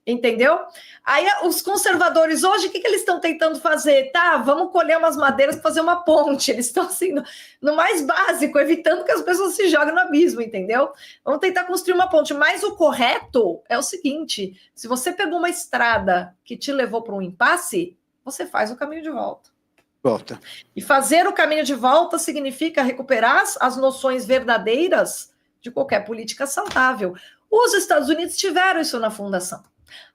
Speaker 2: Entendeu? Aí os conservadores hoje, o que eles estão tentando fazer? Tá, vamos colher umas madeiras para fazer uma ponte. Eles estão assim, no mais básico, evitando que as pessoas se joguem no abismo, entendeu? Vamos tentar construir uma ponte. Mas o correto é o seguinte: se você pegou uma estrada que te levou para um impasse, você faz o caminho de volta. E fazer o caminho de volta significa recuperar as noções verdadeiras de qualquer política saudável. Os Estados Unidos tiveram isso na fundação.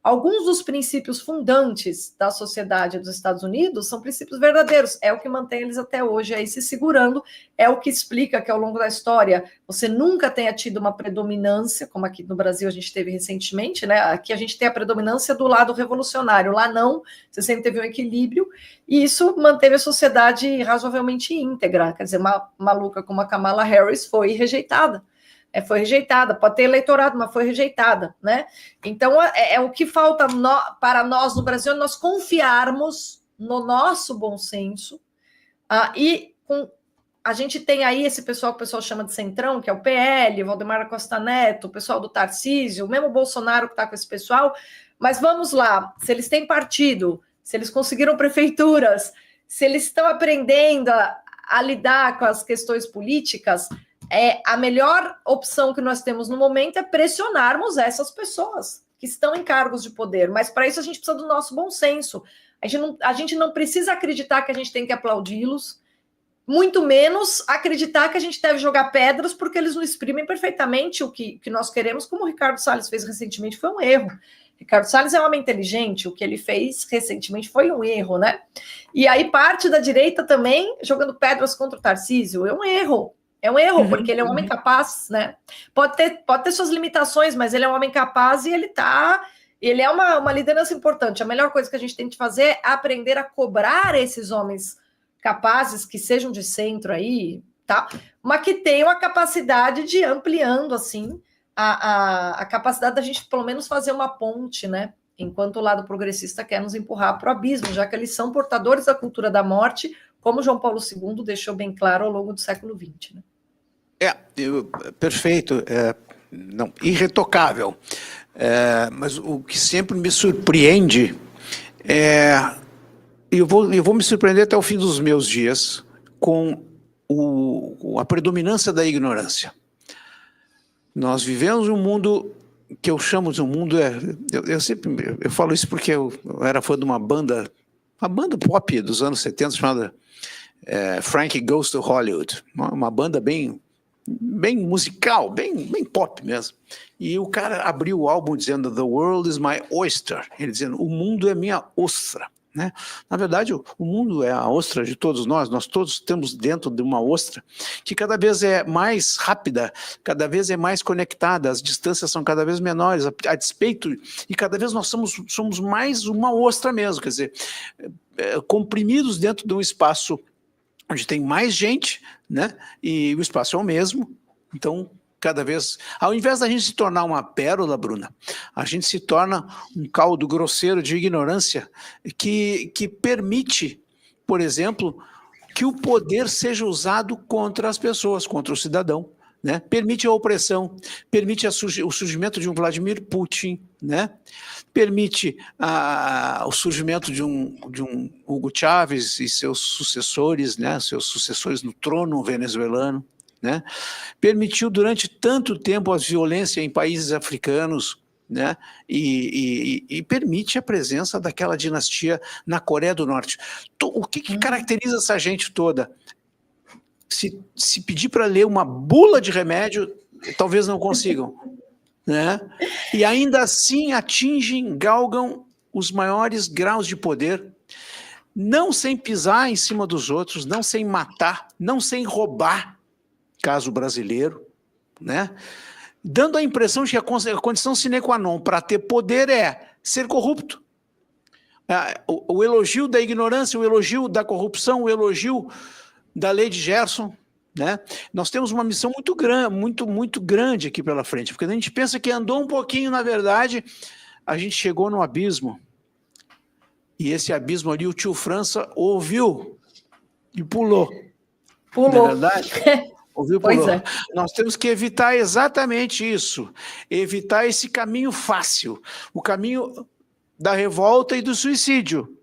Speaker 2: Alguns dos princípios fundantes da sociedade dos Estados Unidos são princípios verdadeiros, é o que mantém eles até hoje aí se segurando, é o que explica que ao longo da história você nunca tenha tido uma predominância, como aqui no Brasil a gente teve recentemente, né? Aqui a gente tem a predominância do lado revolucionário, lá não, você sempre teve um equilíbrio, e isso manteve a sociedade razoavelmente íntegra. Quer dizer, uma maluca como a Kamala Harris foi rejeitada. Foi rejeitada, pode ter eleitorado, mas foi rejeitada, né? Então, o que falta para nós no Brasil, nós confiarmos no nosso bom senso, a gente tem aí esse pessoal que o pessoal chama de centrão, que é o PL, Valdemar Costa Neto, o pessoal do Tarcísio, mesmo o Bolsonaro que está com esse pessoal, mas vamos lá, se eles têm partido, se eles conseguiram prefeituras, se eles estão aprendendo a lidar com as questões políticas, a melhor opção que nós temos no momento é pressionarmos essas pessoas que estão em cargos de poder, mas para isso a gente precisa do nosso bom senso. A gente não precisa acreditar que a gente tem que aplaudi-los, muito menos acreditar que a gente deve jogar pedras porque eles não exprimem perfeitamente o que nós queremos, como o Ricardo Salles fez recentemente, foi um erro. Ricardo Salles é um homem inteligente, o que ele fez recentemente foi um erro, né? E aí parte da direita também jogando pedras contra o Tarcísio, é um erro. É um erro, porque ele é um homem capaz, né? Pode ter suas limitações, mas ele é um homem capaz e ele é uma liderança importante. A melhor coisa que a gente tem que fazer é aprender a cobrar esses homens capazes, que sejam de centro aí, tá? Mas que tenham a capacidade de ir ampliando, assim, a capacidade da gente, pelo menos, fazer uma ponte, né? Enquanto o lado progressista quer nos empurrar para o abismo, já que eles são portadores da cultura da morte, como João Paulo II deixou bem claro ao longo do século XX, né?
Speaker 1: Perfeito, não, irretocável. Mas o que sempre me surpreende eu vou me surpreender até o fim dos meus dias com a predominância da ignorância. Nós vivemos um mundo que eu chamo de um mundo... Eu falo isso porque eu era fã de uma banda pop dos anos 70 chamada Frank Goes to Hollywood, uma banda bem bem musical, bem pop mesmo. E o cara abriu o álbum dizendo "The world is my oyster", ele dizendo "o mundo é minha ostra", né? Na verdade, o mundo é a ostra de todos nós todos temos dentro de uma ostra que cada vez é mais rápida, cada vez é mais conectada, as distâncias são cada vez menores, a despeito, e cada vez nós somos mais uma ostra mesmo, quer dizer, comprimidos dentro de um espaço onde tem mais gente, né? E o espaço é o mesmo, então cada vez, ao invés da gente se tornar uma pérola, Bruna, a gente se torna um caldo grosseiro de ignorância que permite, por exemplo, que o poder seja usado contra as pessoas, contra o cidadão, né? Permite a opressão, permite o surgimento de um Vladimir Putin, né? Permite o surgimento de um Hugo Chávez e seus sucessores, né? Seus sucessores no trono venezuelano, né? Permitiu durante tanto tempo a violência em países africanos, né? E permite a presença daquela dinastia na Coreia do Norte. O que caracteriza essa gente toda? Se pedir para ler uma bula de remédio, talvez não consigam, né? E ainda assim galgam os maiores graus de poder, não sem pisar em cima dos outros, não sem matar, não sem roubar, caso brasileiro, né? Dando a impressão de que a condição sine qua non para ter poder é ser corrupto. O elogio da ignorância, o elogio da corrupção, o elogio da lei de Gerson, né? Nós temos uma missão muito grande aqui pela frente, porque a gente pensa que andou um pouquinho, na verdade, a gente chegou no abismo, e esse abismo ali o tio França ouviu e pulou. Não é verdade? Ouviu,
Speaker 2: pois é.
Speaker 1: Nós temos que evitar exatamente isso, evitar esse caminho fácil, o caminho da revolta e do suicídio.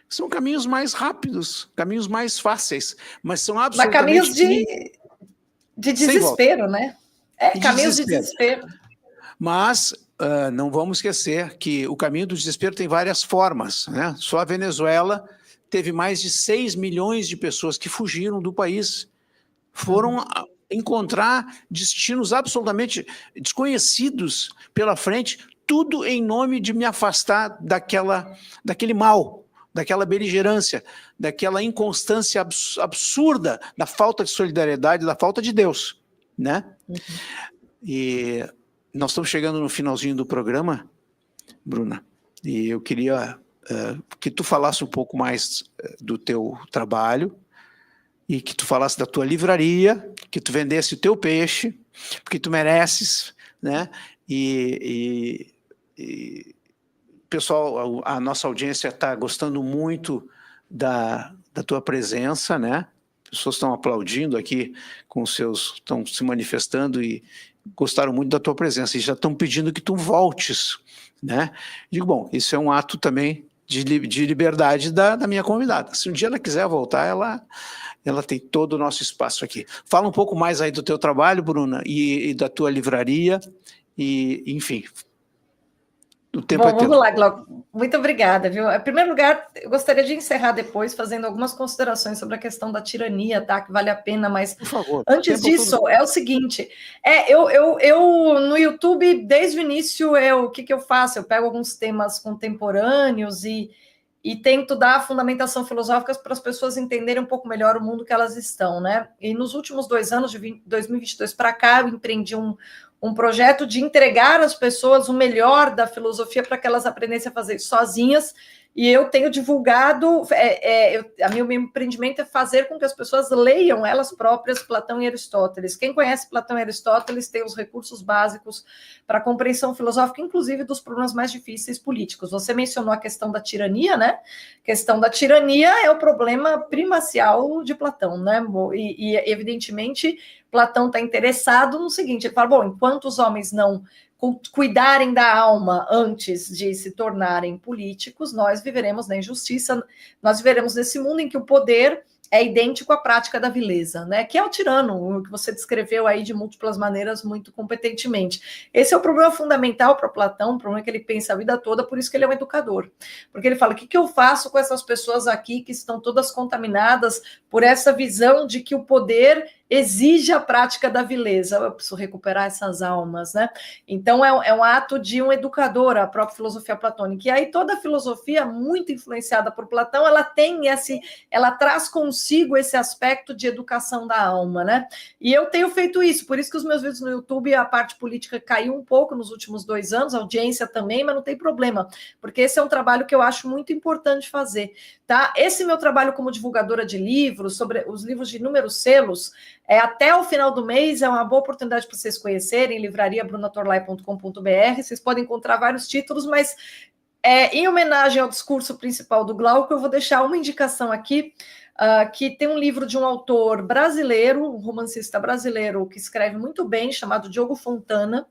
Speaker 1: São caminhos mais rápidos, caminhos mais fáceis, mas são absolutamente...
Speaker 2: Mas caminhos de desespero, né? Caminhos de desespero.
Speaker 1: Mas não vamos esquecer que o caminho do desespero tem várias formas, né? Só a Venezuela teve mais de 6 milhões de pessoas que fugiram do país, foram encontrar destinos absolutamente desconhecidos pela frente, tudo em nome de me afastar daquele mal, daquela beligerância, daquela inconstância absurda, da falta de solidariedade, da falta de Deus, né? E nós estamos chegando no finalzinho do programa, Bruna, e eu queria que tu falasse um pouco mais do teu trabalho, e que tu falasse da tua livraria, que tu vendesse o teu peixe, porque tu mereces, né? Pessoal, a nossa audiência está gostando muito da tua presença, né? Pessoas estão aplaudindo aqui, estão se manifestando e gostaram muito da tua presença e já estão pedindo que tu voltes, né? Digo, bom, isso é um ato também de liberdade da minha convidada. Se um dia ela quiser voltar, ela tem todo o nosso espaço aqui. Fala um pouco mais aí do teu trabalho, Bruna, e da tua livraria, e enfim...
Speaker 2: Vamos lá, Glauco. Muito obrigada, viu? Em primeiro lugar, eu gostaria de encerrar depois fazendo algumas considerações sobre a questão da tirania, tá? Que vale a pena, mas por favor, antes disso, é o seguinte: eu no YouTube, desde o início, o que eu faço? Eu pego alguns temas contemporâneos e tento dar fundamentação filosófica para as pessoas entenderem um pouco melhor o mundo que elas estão, né? E nos últimos 2 anos, de 2022 para cá, eu empreendi um projeto de entregar às pessoas o melhor da filosofia para que elas aprendessem a fazer isso sozinhas, e eu tenho divulgado, meu empreendimento é fazer com que as pessoas leiam elas próprias Platão e Aristóteles. Quem conhece Platão e Aristóteles tem os recursos básicos para a compreensão filosófica, inclusive dos problemas mais difíceis políticos. Você mencionou a questão da tirania, né? A questão da tirania é o problema primacial de Platão, né? E evidentemente, Platão está interessado no seguinte, ele fala, bom, enquanto os homens não cuidarem da alma antes de se tornarem políticos, nós viveremos na injustiça, nós viveremos nesse mundo em que o poder é idêntico à prática da vileza, né? Que é o tirano, o que você descreveu aí de múltiplas maneiras muito competentemente. Esse é o problema fundamental para Platão, o problema que ele pensa a vida toda, por isso que ele é um educador. Porque ele fala, o que eu faço com essas pessoas aqui que estão todas contaminadas por essa visão de que o poder exige a prática da vileza. Eu preciso recuperar essas almas, né? Então é um ato de um educador, a própria filosofia platônica. E aí toda a filosofia, muito influenciada por Platão, ela traz consigo esse aspecto de educação da alma, né? E eu tenho feito isso, por isso que os meus vídeos no YouTube, a parte política caiu um pouco nos últimos 2 anos, a audiência também, mas não tem problema, porque esse é um trabalho que eu acho muito importante fazer, tá? Esse meu trabalho como divulgadora de livros, sobre os livros de inúmeros selos, até o final do mês é uma boa oportunidade para vocês conhecerem, livrariabrunatorlai.com.br, vocês podem encontrar vários títulos, mas em homenagem ao discurso principal do Glauco, eu vou deixar uma indicação aqui, que tem um livro de um autor brasileiro, um romancista brasileiro, que escreve muito bem, chamado Diogo Fontana,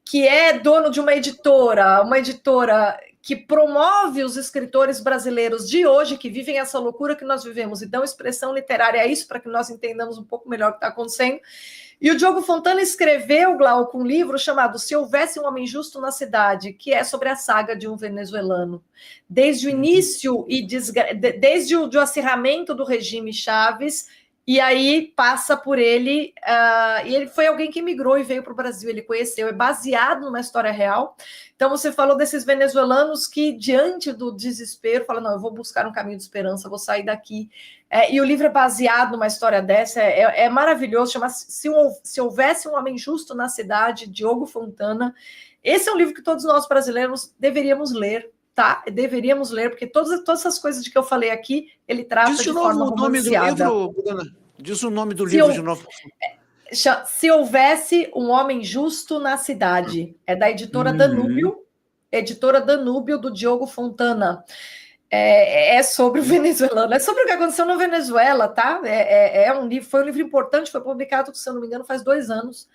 Speaker 2: que é dono de uma editora que promove os escritores brasileiros de hoje, que vivem essa loucura que nós vivemos, e dão expressão literária a isso, para que nós entendamos um pouco melhor o que está acontecendo. E o Diogo Fontana escreveu, Glauco, um livro chamado Se Houvesse um Homem Justo na Cidade, que é sobre a saga de um venezuelano. Desde o início desde o acirramento do regime Chaves, e aí passa por ele, e ele foi alguém que migrou e veio para o Brasil, ele conheceu, é baseado numa história real. Então você falou desses venezuelanos que, diante do desespero, falam, não, eu vou buscar um caminho de esperança, vou sair daqui. E o livro é baseado numa história dessa, é maravilhoso, chama Se Houvesse um Homem Justo na Cidade, Diogo Fontana. Esse é um livro que todos nós brasileiros deveríamos ler, tá? Deveríamos ler, porque todas essas coisas de que eu falei aqui, ele trata de forma romanceada.
Speaker 1: Diz o nome do livro de novo.
Speaker 2: Se Houvesse um Homem Justo na Cidade. É da editora Danúbio, do Diogo Fontana. É sobre o venezuelano, é sobre o que aconteceu na Venezuela, tá? Foi um livro importante, foi publicado, se eu não me engano, faz 2 anos.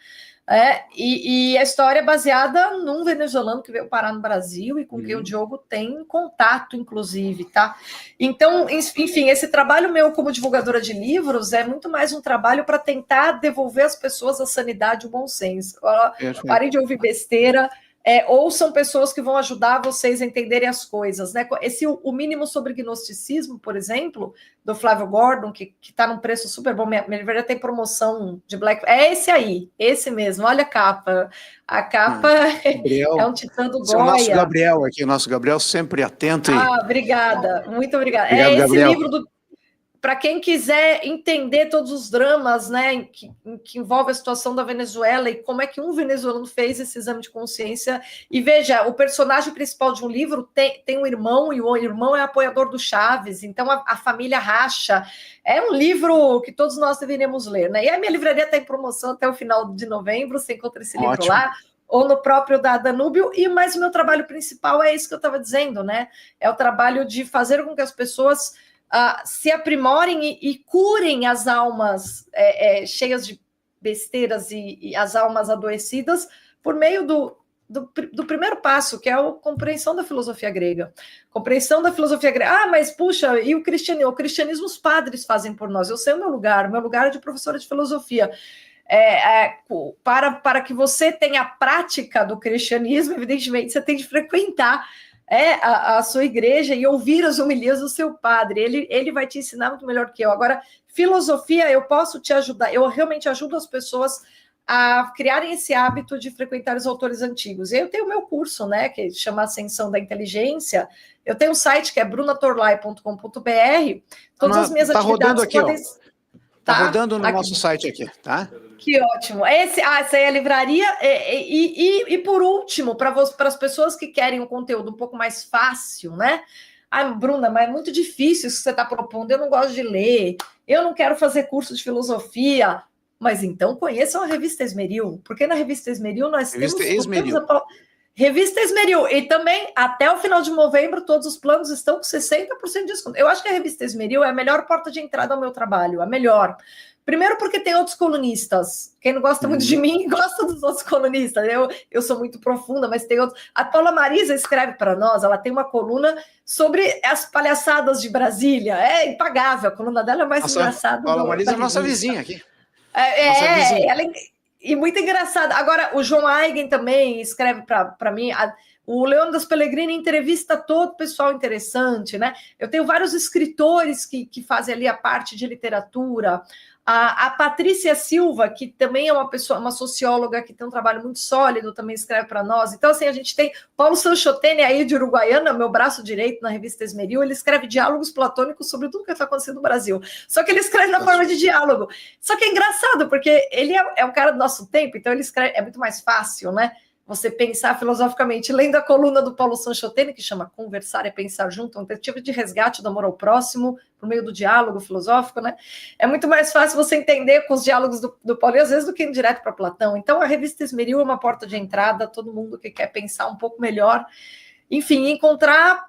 Speaker 2: E a história é baseada num venezuelano que veio parar no Brasil e com quem o Diogo tem contato, inclusive, tá? Então, enfim, esse trabalho meu como divulgadora de livros é muito mais um trabalho para tentar devolver às pessoas a sanidade e o bom senso. Parem de ouvir besteira, ou são pessoas que vão ajudar vocês a entenderem as coisas, né? O Mínimo sobre Gnosticismo, por exemplo, do Flávio Gordon, que está num preço super bom, minha livraria tem promoção de Black... esse mesmo, olha a capa. A capa é um titã do Goya.
Speaker 1: O nosso Gabriel aqui, o nosso Gabriel sempre atento.
Speaker 2: Obrigada, muito obrigada.
Speaker 1: Obrigado,
Speaker 2: esse
Speaker 1: Gabriel.
Speaker 2: Livro para quem quiser entender todos os dramas, né, que envolve a situação da Venezuela e como é que um venezuelano fez esse exame de consciência. E veja, o personagem principal de um livro tem um irmão, e o irmão é apoiador do Chaves, então a família racha. É um livro que todos nós deveríamos ler, né? E a minha livraria está em promoção até o final de novembro, você encontra esse livro lá, ou no próprio da Danúbio, mas o meu trabalho principal é isso que eu estava dizendo, né? É o trabalho de fazer com que as pessoas se aprimorem e curem as almas cheias de besteiras e as almas adoecidas por meio do primeiro passo, que é a compreensão da filosofia grega. Compreensão da filosofia grega. Mas puxa, e o cristianismo os padres fazem por nós. Eu sei o meu lugar é de professora de filosofia. Para que você tenha a prática do cristianismo, evidentemente, você tem de frequentar a sua igreja e ouvir as homilias do seu padre. Ele vai te ensinar muito melhor que eu. Agora, filosofia, eu posso te ajudar. Eu realmente ajudo as pessoas a criarem esse hábito de frequentar os autores antigos. Eu tenho o meu curso, né, que chama Ascensão da Inteligência. Eu tenho um site que é brunatorlai.com.br. Todas as minhas atividades podem...
Speaker 1: Tá rodando no nosso site aqui, tá?
Speaker 2: Que ótimo. Essa aí é a livraria. E por último, para as pessoas que querem um conteúdo um pouco mais fácil, né? Bruna, mas é muito difícil isso que você está propondo. Eu não gosto de ler, eu não quero fazer curso de filosofia. Mas então conheçam a Revista Esmeril, porque na Revista Esmeril nós temos Revista Esmeril. E também, até o final de novembro, todos os planos estão com 60% de desconto. Eu acho que a Revista Esmeril é a melhor porta de entrada ao meu trabalho, a melhor. Primeiro porque tem outros colunistas. Quem não gosta muito de mim, gosta dos outros colunistas. Eu sou muito profunda, mas tem outros. A Paula Marisa escreve para nós, ela tem uma coluna sobre as palhaçadas de Brasília. É impagável, a coluna dela é mais engraçada.
Speaker 1: A Paula Marisa é nossa vizinha aqui.
Speaker 2: Ela e muito engraçada. Agora, o João Aigen também escreve para mim. O Leônidas Pellegrini entrevista todo o pessoal interessante, né? Eu tenho vários escritores que fazem ali a parte de literatura. A Patrícia Silva, que também é uma socióloga que tem um trabalho muito sólido, também escreve para nós. Então, assim, a gente tem Paulo Sanchotene aí de Uruguaiana, meu braço direito na revista Esmeril, ele escreve diálogos platônicos sobre tudo que está acontecendo no Brasil. Só que ele escreve na forma de diálogo. Só que é engraçado, porque ele é um cara do nosso tempo, então ele escreve, é muito mais fácil, né? Você pensar filosoficamente, lendo a coluna do Paulo Sanchotene, que chama Conversar é Pensar Junto, um tentativa de resgate do amor ao próximo, por meio do diálogo filosófico, né? É muito mais fácil você entender com os diálogos do Paulo, e às vezes, do que indo direto para Platão. Então, a revista Esmeril é uma porta de entrada, todo mundo que quer pensar um pouco melhor, enfim, encontrar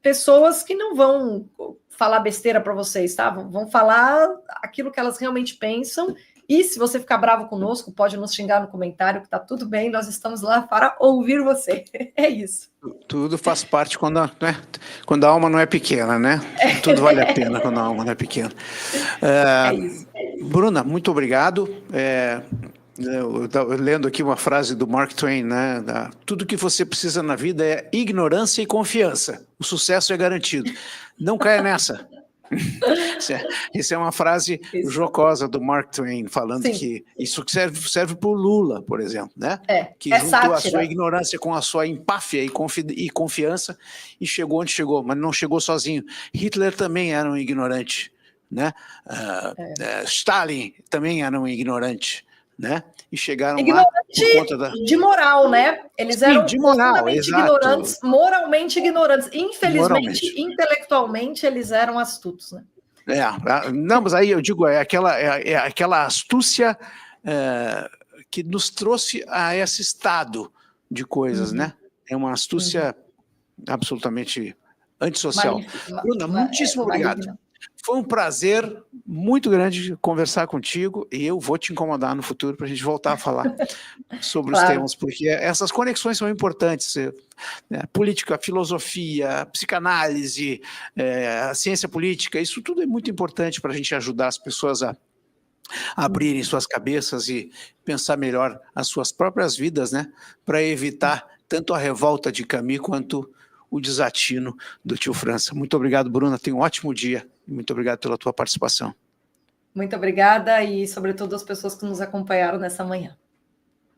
Speaker 2: pessoas que não vão falar besteira para vocês, tá? Vão falar aquilo que elas realmente pensam. E se você ficar bravo conosco, pode nos xingar no comentário, que tá tudo bem, nós estamos lá para ouvir você. É isso.
Speaker 1: Tudo faz parte quando a alma não é pequena, né? Tudo vale a pena quando a alma não é pequena.
Speaker 2: É isso.
Speaker 1: Bruna, muito obrigado. Eu estava lendo aqui uma frase do Mark Twain, né? Tudo que você precisa na vida é ignorância e confiança. O sucesso é garantido. Não caia nessa. Essa é uma frase jocosa do Mark Twain, falando que isso serve para o Lula, por exemplo, né? Que juntou sátira. A sua ignorância com a sua empáfia e confiança e chegou onde chegou, mas não chegou sozinho. Hitler também era um ignorante, né? Stalin também era um ignorante, né? E chegaram
Speaker 2: ignorante
Speaker 1: lá por conta
Speaker 2: de moral, né? Eles eram
Speaker 1: de moral,
Speaker 2: ignorantes, moralmente ignorantes. Infelizmente, intelectualmente, eles eram astutos, né?
Speaker 1: Não, mas aí eu digo, é aquela astúcia que nos trouxe a esse estado de coisas, né? É uma astúcia absolutamente antissocial. Bruna, muitíssimo obrigado. Foi um prazer muito grande conversar contigo e eu vou te incomodar no futuro para a gente voltar a falar sobre os temas, porque essas conexões são importantes. Política, filosofia, psicanálise, a ciência política, isso tudo é muito importante para a gente ajudar as pessoas a abrirem suas cabeças e pensar melhor as suas próprias vidas, né? Para evitar tanto a revolta de Camus quanto o desatino do tio França. Muito obrigado, Bruna. Tenha um ótimo dia. Muito obrigado pela tua participação.
Speaker 2: Muito obrigada e, sobretudo, as pessoas que nos acompanharam nessa manhã.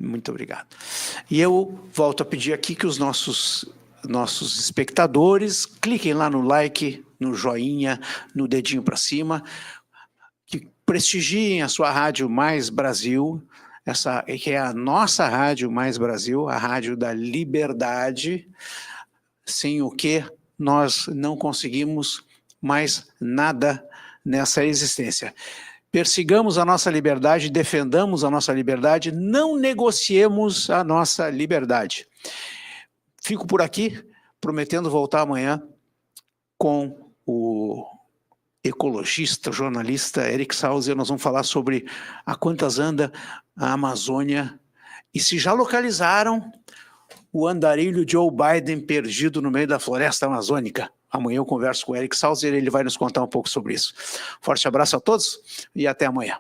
Speaker 1: Muito obrigado. E eu volto a pedir aqui que os nossos espectadores cliquem lá no like, no joinha, no dedinho para cima, que prestigiem a sua Rádio Mais Brasil, essa que é a nossa Rádio Mais Brasil, a Rádio da Liberdade, sem o que nós não conseguimos mais nada nessa existência. Persigamos a nossa liberdade, defendamos a nossa liberdade, não negociemos a nossa liberdade. Fico por aqui, prometendo voltar amanhã com o ecologista, jornalista Eric Sauser. Nós vamos falar sobre a quantas anda a Amazônia e se já localizaram o andarilho Joe Biden perdido no meio da floresta amazônica. Amanhã eu converso com o Eric Sauser e ele vai nos contar um pouco sobre isso. Forte abraço a todos e até amanhã.